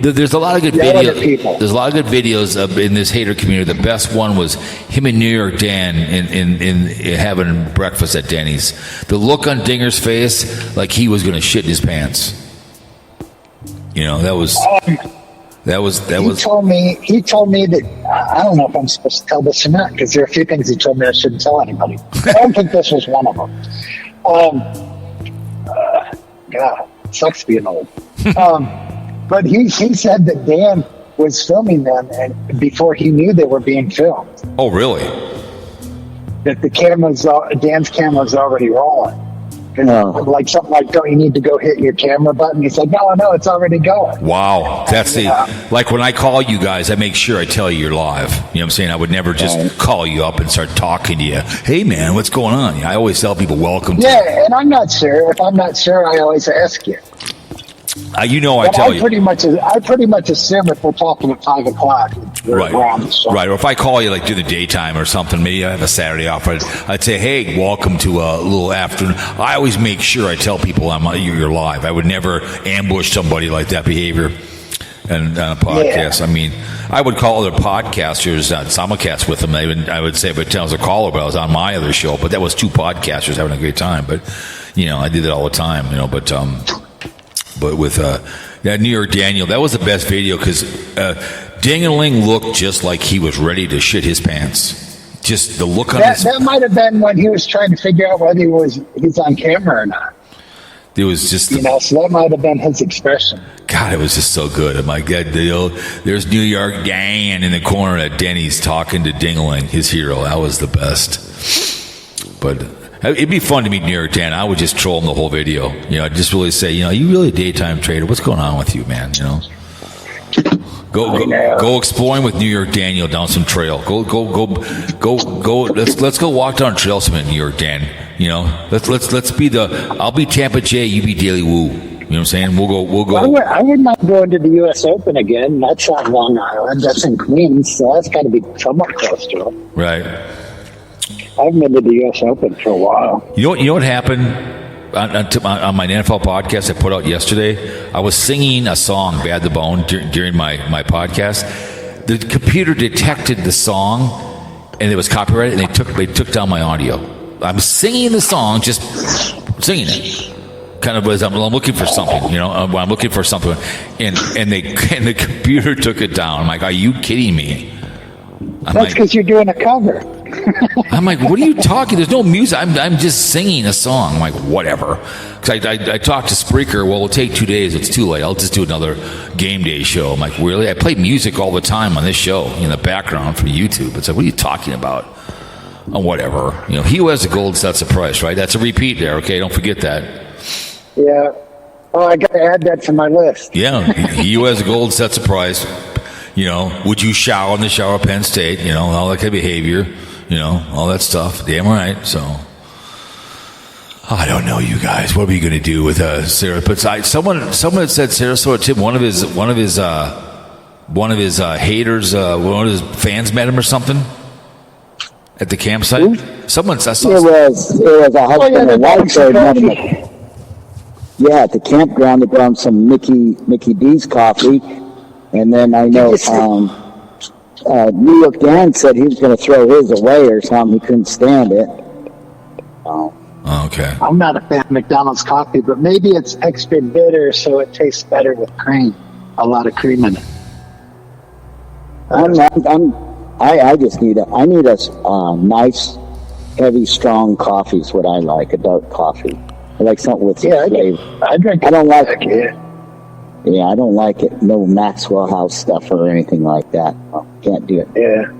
There's a lot of good videos. There's a lot of good videos in this hater community. The best one was him and New York Dan in having breakfast at Denny's. The look on Dinger's face, like he was going to shit in his pants. That was. He told me that I don't know if I'm supposed to tell this or not, because there are a few things he told me I shouldn't tell anybody. I don't think this was one of them. God, it sucks being old. But he said that Dan was filming them, and before he knew they were being filmed. Oh, really? That Dan's camera was already rolling. Like something like, don't you need to go hit your camera button? He said, no, it's already going. Wow. That's like when I call you guys, I make sure I tell you you're live. You know what I'm saying? I would never just call you up and start talking to you. Hey, man, what's going on? I always tell people, welcome to. Yeah, and I'm not sure. If I'm not sure, I always ask you. I tell you. I pretty much assume if we're talking at 5 o'clock, right. Right. Or if I call you like during the daytime or something, maybe I have a Saturday off. I'd say, hey, welcome to a little afternoon. I always make sure I tell people you're live. I would never ambush somebody like that behavior on a podcast. Yeah. I mean, I would call other podcasters on simulcast with them. I would say, but tell us a caller, but I was on my other show. But that was 2 podcasters having a great time. But I did that all the time. But with New York Daniel, that was the best video because Ding-a-ling looked just like he was ready to shit his pants. Just the look on his... That might have been when he was trying to figure out whether he's on camera or not. It was just... so that might have been his expression. God, it was just so good. I'm like, there's New York Dan in the corner at Denny's talking to Ding-a-ling, his hero. That was the best. But... it'd be fun to meet New York Dan. I would just troll him the whole video. I'd just really say, you really a daytime trader. What's going on with you, man? Go exploring with New York Daniel down some trail. Go. Let's go walk down trail some New York Dan. Let's be I'll be Tampa J. You be Daily Woo. You know what I'm saying? We'll go. I wouldn't mind going to the U.S. Open again. That's on Long Island. That's in Queens, so that's got to be somewhat close to it. Right. haven't been to the U.S. Open for a while. You know what happened on my NFL podcast I put out yesterday? I was singing a song, Bad the Bone, during my podcast. The computer detected the song, and it was copyrighted, and they took down my audio. I'm singing the song, just singing it. Kind of as I'm looking for something, I'm looking for something, and the computer took it down. I'm like, are you kidding me? That's because you're doing a cover. I'm like, what are you talking? There's no music. I'm just singing a song. I'm like, whatever. Because I talked to Spreaker. Well, it'll take 2 days. It's too late. I'll just do another game day show. I'm like, really? I play music all the time on this show in the background for YouTube. It's like, what are you talking about? Oh, whatever. He who has the gold sets the price, right? That's a repeat there. Okay, don't forget that. Yeah. Oh, I got to add that to my list. Yeah. He who has the gold sets the price. Would you shower in the shower at Penn State? All that kind of behavior. All that stuff. Damn right. So, I don't know, you guys. What are we going to do with Sarah? But someone had said Sarasota Tim. One of his haters, one of his fans met him or something at the campsite. Who? Someone said it was a husband and wife that met him. Yeah, at the campground, they brought him some Mickey D's coffee, and then I know. New York Dan said he was going to throw his away or something. He couldn't stand it. Okay. I'm not a fan of McDonald's coffee, but maybe it's extra bitter, so it tastes better with cream. A lot of cream in it. I just need I need a nice, heavy, strong coffee is what I like. A dark coffee. I like something with some flavor. I drink. I don't like it. Yeah, I don't like it. No Maxwell House stuff or anything like that. Can't do it. Yeah.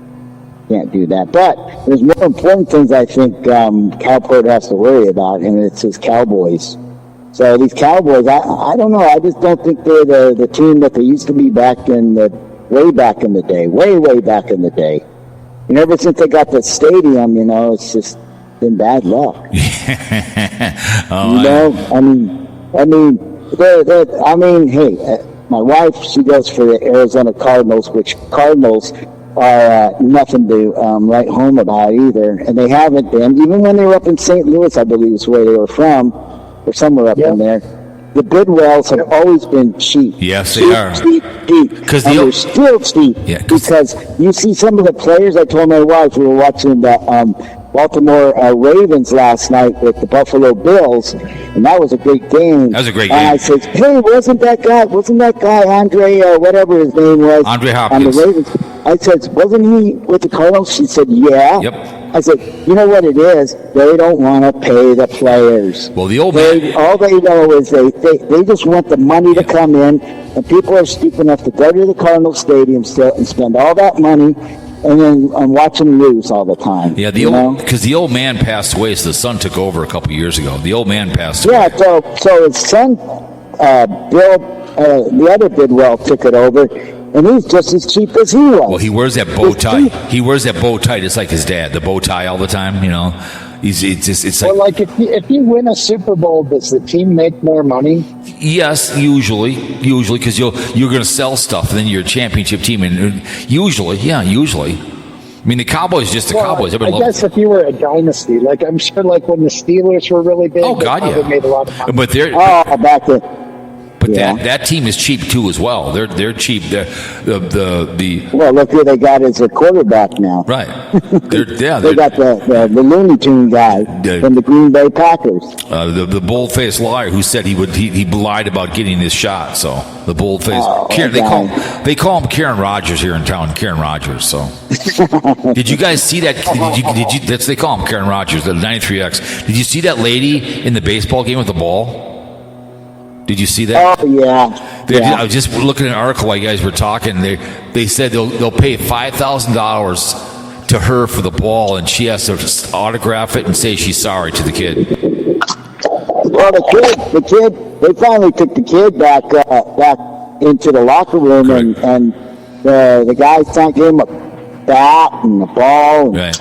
Can't do that. But there's more important things I think Cowpote has to worry about, and it's his Cowboys. So these Cowboys, I don't know. I just don't think they're the team that they used to be way back in the day. Way back in the day. And ever since they got the stadium, it's just been bad luck. Hey, my wife, she goes for the Arizona Cardinals, which Cardinals are nothing to write home about either. And they haven't been. Even when they were up in St. Louis, I believe is where they were from, or somewhere up in there. The Bidwells have always been cheap. Yes, they are. Cheap. Because they're still cheap. Yeah, because you see some of the players, I told my wife, we were watching the Baltimore Ravens last night with the Buffalo Bills, and that was a great game. That was a great game. And I said, hey, wasn't that guy Andre, whatever his name was, Andre Hopkins, on the Ravens? I said, wasn't he with the Cardinals? She said, yeah. Yep. I said, you know what it is? They don't want to pay the players. Well, the old man... All they know is they just want the money to come in, and people are stupid enough to go to the Cardinal Stadium still and spend all that money and then watch them lose all the time. Yeah, because the old man passed away, so the son took over a couple years ago. The old man passed away. Yeah, so his son, Bill, the other Bidwell, took it over, and he's just as cheap as he was. Well, he wears that bow tie. He wears that bow tie just like his dad, the bow tie all the time, It's like... Well, like if you win a Super Bowl, does the team make more money? Yes, usually, because you're going to sell stuff, and then you're a championship team, and usually. I mean, the Cowboys just the Cowboys. I guess if you were a dynasty, like I'm sure, like when the Steelers were really big, they made a lot of money. But they're back then. But that team is cheap too as well. They're cheap. Well, look who they got as a quarterback now. Right. They got the Looney Tune guy from the Green Bay Packers. The bold-faced liar who said he lied about getting his shot. So the bold-faced they call him Karen Rogers here in town. Karen Rogers. So did you guys see that? They call him Karen Rogers, the 93X. Did you see that lady in the baseball game with the ball? Did you see that? Oh, yeah. I was just looking at an article while you guys were talking. They said they'll pay $5,000 to her for the ball, and she has to autograph it and say she's sorry to the kid. Well, the kid, they finally took the kid back into the locker room, and the guy gave him a bat and a ball. Right.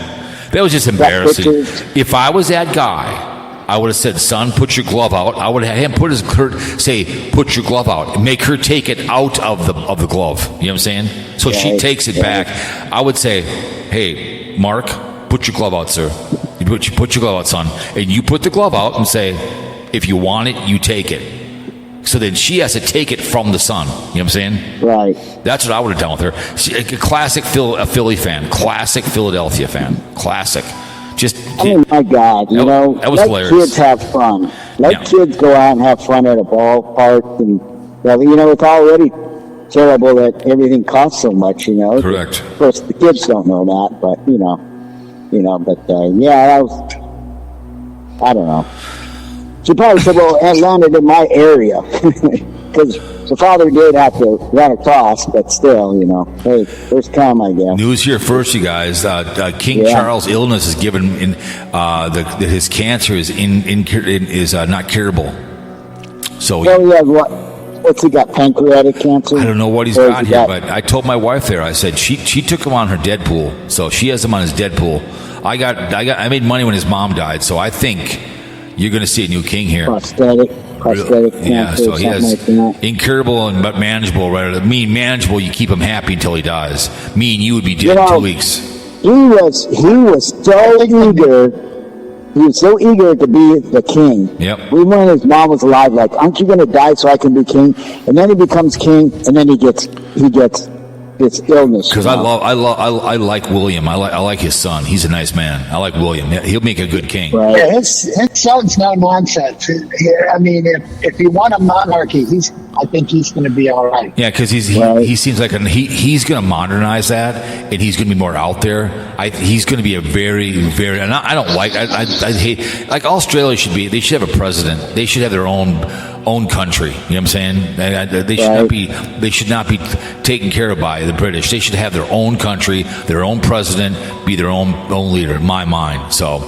That was just embarrassing. If I was that guy, I would have said, son, put your glove out. I would have had him say, put your glove out. And make her take it out of the glove. You know what I'm saying? So she takes it back. I would say, hey, Mark, put your glove out, sir. You put your glove out, son, and you put the glove out and say, if you want it, you take it. So then she has to take it from the son. You know what I'm saying? Right. That's what I would have done with her. She, a classic Philly fan, classic Philadelphia fan, classic. Just, my God, that was let hilarious. Kids have fun. Let kids go out and have fun at a ballpark, and it's already terrible that everything costs so much. Correct. Of course, the kids don't know that, but that was. I don't know. She probably said, "Well, it landed in my area," because the father did have to run across, but still, hey, first come, I guess. News here first, you guys. King Charles' illness is given that his cancer is not curable. So what's he got? Pancreatic cancer? I don't know what he's got here, but I told my wife there. I said she took him on her Deadpool, so she has him on his Deadpool. I made money when his mom died, so I think you're going to see a new king here. Prosthetic cancer. Yeah, so he has like incurable but manageable. Rather than manageable, you keep him happy until he dies. Me and you would be dead in 2 weeks. He was so eager. He was so eager to be the king. Yep. Even when his mom was alive, like, aren't you going to die so I can be king? And then he becomes king, and then he gets this illness. Because I like William. I like his son. He's a nice man. I like William. He'll make a good king. Right. Yeah, his son's no nonsense. I mean, if you want a monarchy, I think he's going to be all right. Yeah, because he seems like he's going to modernize that, and he's going to be more out there. He's going to be a very, very. And I don't like. I hate. Like Australia should be. They should have a president. They should have their own country. You know what I'm saying? They should not be taken care of by the British. They should have their own country, their own president, be their own leader. In my mind. So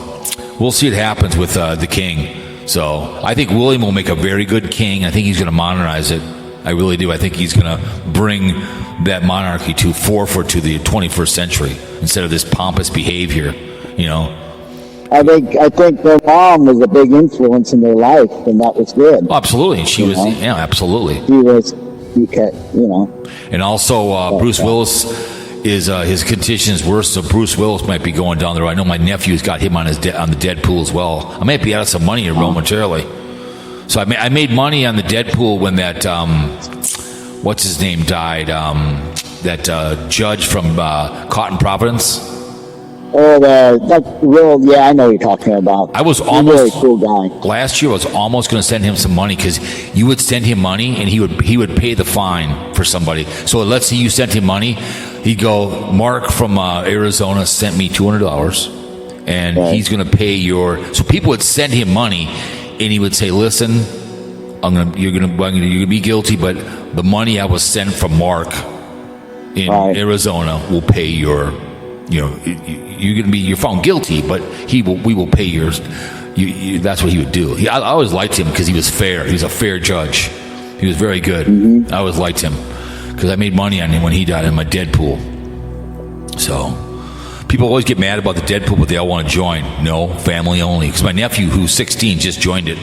we'll see what happens with the king. So I think William will make a very good king. I think he's going to modernize it. I really do. I think he's going to bring that monarchy to forefront to the 21st century instead of this pompous behavior. I think their mom was a big influence in their life, and that was good. Oh, absolutely. She was. Yeah, absolutely. And also, Bruce Willis is his condition is worse, so Bruce Willis might be going down the road. I know my nephew's got him on the Deadpool as well. I might be out of some money here momentarily. So I made money on the Deadpool when that what's his name died. That judge from Caught in Providence. Oh, I know what you're talking about. I was almost a really cool guy. Last year, I was almost going to send him some money because you would send him money and he would pay the fine for somebody. So let's say you sent him money, he'd go, Mark from Arizona sent me $200, and he's going to pay your. So people would send him money, and he would say, "Listen, you're going to be guilty, but the money I was sent from Mark in Arizona will pay your." You're found guilty, but we will pay yours. That's what he would do. I always liked him because he was fair. He was a fair judge. He was very good. Mm-hmm. I always liked him because I made money on him when he died in my Deadpool. So people always get mad about the Deadpool, but they all want to join. No, family only. Because my nephew, who's 16, just joined it,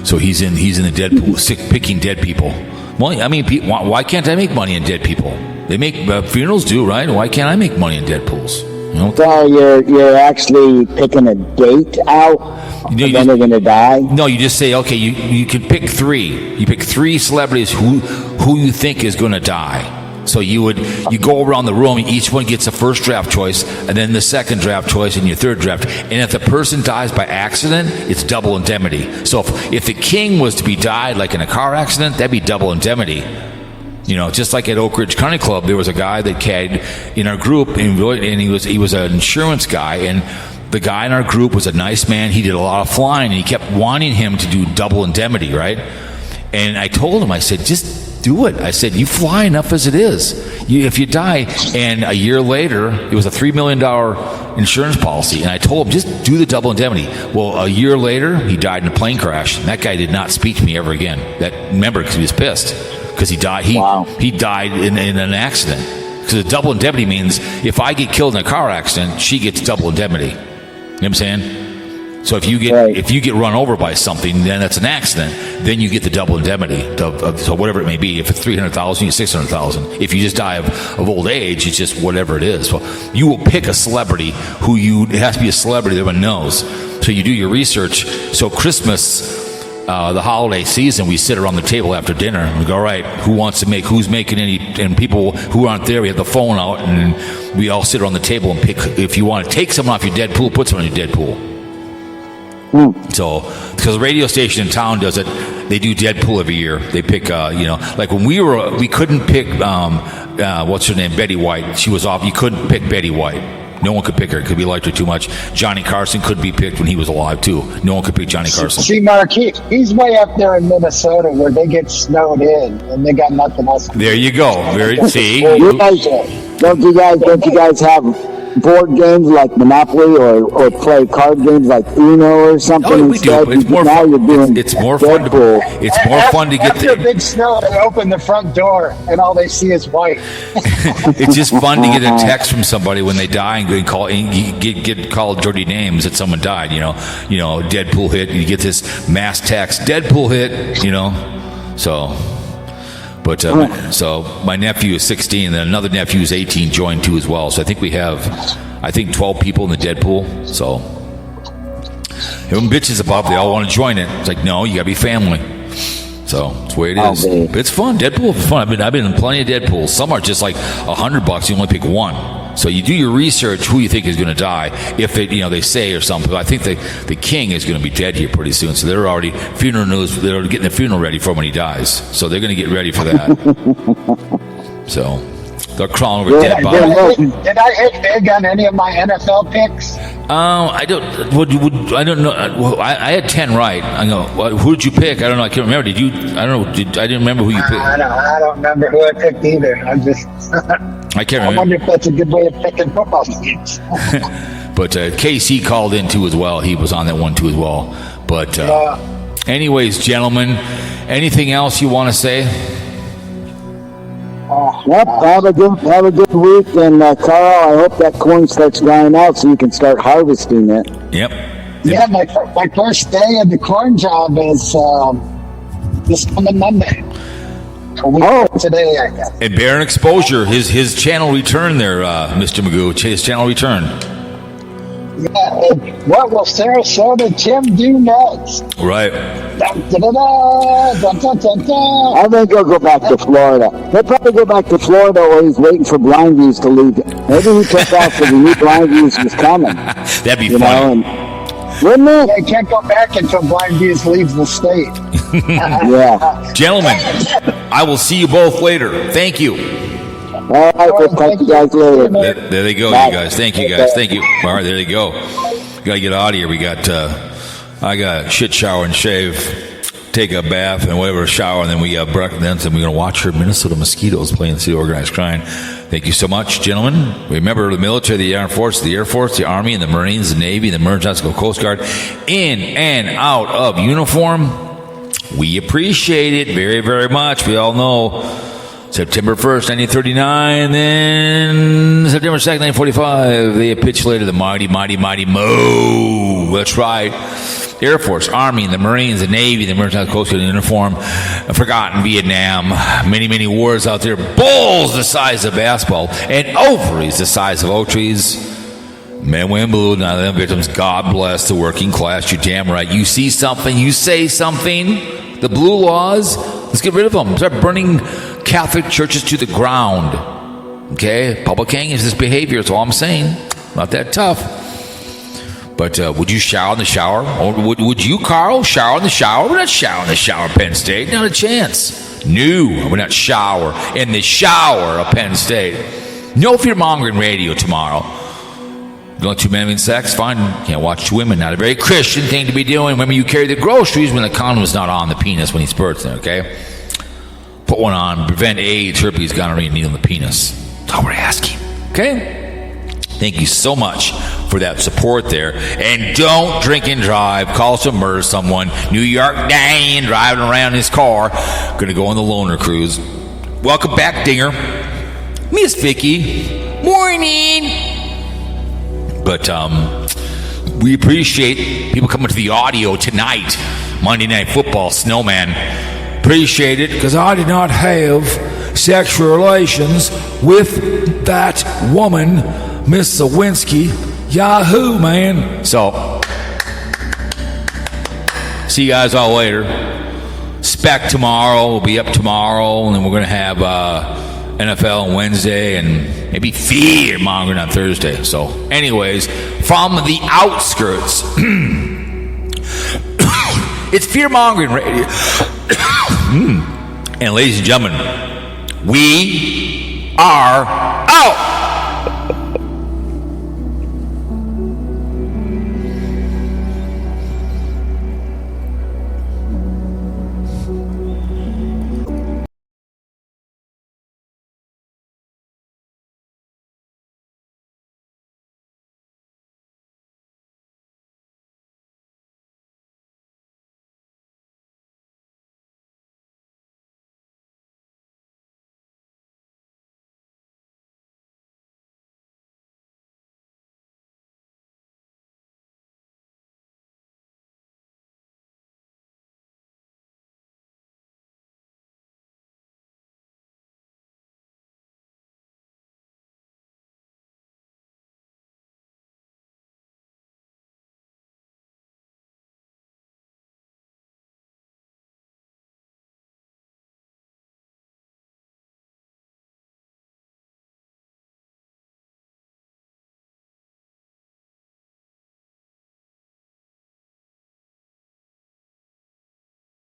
so he's in the Deadpool, picking dead people. Well, I mean, why can't I make money on dead people? They make funerals do, right? Why can't I make money in Deadpools? So you're actually picking a date out, and then they're going to die? No, you just say, okay, you can pick three. You pick three celebrities who you think is going to die. So you go around the room, each one gets a first draft choice, and then the second draft choice, and your third draft. And if the person dies by accident, it's double indemnity. So if the king was to be died like in a car accident, that'd be double indemnity. Just like at Oak Ridge Country Club, there was a guy that carried in our group, and he was an insurance guy, and the guy in our group was a nice man. He did a lot of flying, and he kept wanting him to do double indemnity, right? And I told him, I said, just do it. I said, you fly enough as it is. If you die, and a year later, it was a $3 million insurance policy, and I told him, just do the double indemnity. Well, a year later, he died in a plane crash, and that guy did not speak to me ever again. Remember, because he was pissed. Because he died. He died in an accident. Because the double indemnity means if I get killed in a car accident, she gets double indemnity. You know what I'm saying? So if you get run over by something, then that's an accident. Then you get the double indemnity. So whatever it may be. If it's $300,000, you get $600,000. If you just die of old age, it's just whatever it is. Well, you will pick a celebrity it has to be a celebrity that everyone knows. So you do your research. So Christmas, the holiday season, we sit around the table after dinner and we go, all right, who's making any, and people who aren't there, we have the phone out and we all sit around the table and pick, if you want to take someone off your dead pool, put someone on your dead pool. So, because the radio station in town does it, they do Deadpool every year. They pick, like when we couldn't pick, what's her name, Betty White. She was off. You couldn't pick Betty White. No one could pick her because we liked her too much. Johnny Carson could be picked when he was alive too. No one could pick Johnny Carson. See, Mark, he's way up there in Minnesota where they get snowed in and they got nothing else. There you go. See, don't you guys have board games like Monopoly or play card games like Uno or something? Oh, we do. But it's more fun. It's more fun to get after a big snow. They open the front door and all they see is white. It's just fun to get a text from somebody when they die and get called dirty names that someone died. Deadpool hit. You get this mass text. Deadpool hit. So. But so my nephew is 16, and then another nephew is 18, joined too as well. So I think we have, 12 people in the Deadpool. So everyone bitches about it. They all want to join it. It's like, no, you got to be family. So that's the way it is. But it's fun. Deadpool is fun. I've been in plenty of Deadpools. Some are just like $100. You only pick one. So you do your research who you think is going to die. If they say or something. I think the king is going to be dead here pretty soon. So they're already funeral news. They're getting the funeral ready for when he dies. So they're going to get ready for that. So they're crawling over dead body. Did I hit big on any of my NFL picks? I don't. I don't know. I had 10 right. I go. Who did you pick? I don't know. I can't remember. Did you? I don't know. I didn't remember who you picked. I don't remember who I picked either. I can't remember. I wonder if that's a good way of picking football teams. But KC called in too as well. He was on that one too as well. But anyways, gentlemen, anything else you want to say? Yep, have a good week, and Carl, I hope that corn starts drying out so you can start harvesting it. Yep. Yeah, my first day of the corn job is this coming Monday. Today, I guess. And Baron Exposure, his channel return there, Mr. Magoo. His channel return. Yeah, what will Sarasota Tim do next? Right. I think he'll go back to Florida. He'll probably go back to Florida, or he's waiting for BlindViews to leave. Maybe he took off because he knew BlindViews was coming. That'd be funny. Wouldn't it? They can't go back until BlindViews leaves the state. Yeah. Gentlemen, I will see you both later. Thank you. All right, we'll talk to you guys later. There they go, you guys. Thank you, guys. Thank you. All right, there they go. Gotta get out of here. We got, I got shit, shower, and shave, take a bath, and whatever, shower, and then we got breakfast, and we're gonna watch her Minnesota Mosquitoes playing the City Organized Crime. Thank you so much, gentlemen. Remember the military, the Air Force, the Army, and the Marines, the Navy, the Merchant Coast Guard, in and out of uniform. We appreciate it very, very much. We all know September 1st, 1939, then September 2nd, 1945, they capitulated the mighty Mo. That's right. Air Force, Army, the Marines, the Navy, the Merchant Coast Guard uniform, forgotten Vietnam, many wars out there, bulls the size of basketball, and ovaries the size of oak trees. Men, women, blue, none of them victims. God bless the working class. You're damn right. You see something, you say something. The blue laws, let's get rid of them. Start burning Catholic churches to the ground. Okay? Public hanging is this behavior. That's all I'm saying. Not that tough. But would you shower in the shower? Or would you, Carl, shower in the shower? We're not showering in the shower, Penn State. Not a chance. No, we're not shower in the shower of Penn State. No fear-mongering radio tomorrow. You don't two men having sex? Fine. Can't watch two women. Not a very Christian thing to be doing. Remember, you carry the groceries when the condom is not on the penis when he spurts there, okay? Put one on. Prevent AIDS, herpes, gonorrhea, and needle in the penis. That's all we're asking, okay? Thank you so much for that support there. And don't drink and drive. Call some murder someone. New York Dan driving around his car. Gonna go on the loner cruise. Welcome back, Dinger. MzVicky. Morning. But We appreciate people coming to the audio tonight. Monday Night Football, Snowman. Appreciate it, because I did not have sexual relations with that woman, Miss Lewinsky. Yahoo, man. So, see you guys all later. Spec tomorrow. We'll be up tomorrow, and then we're going to have NFL on Wednesday and maybe fear mongering on Thursday. So, anyways, from the outskirts, it's fear mongering radio. And ladies and gentlemen, we are out.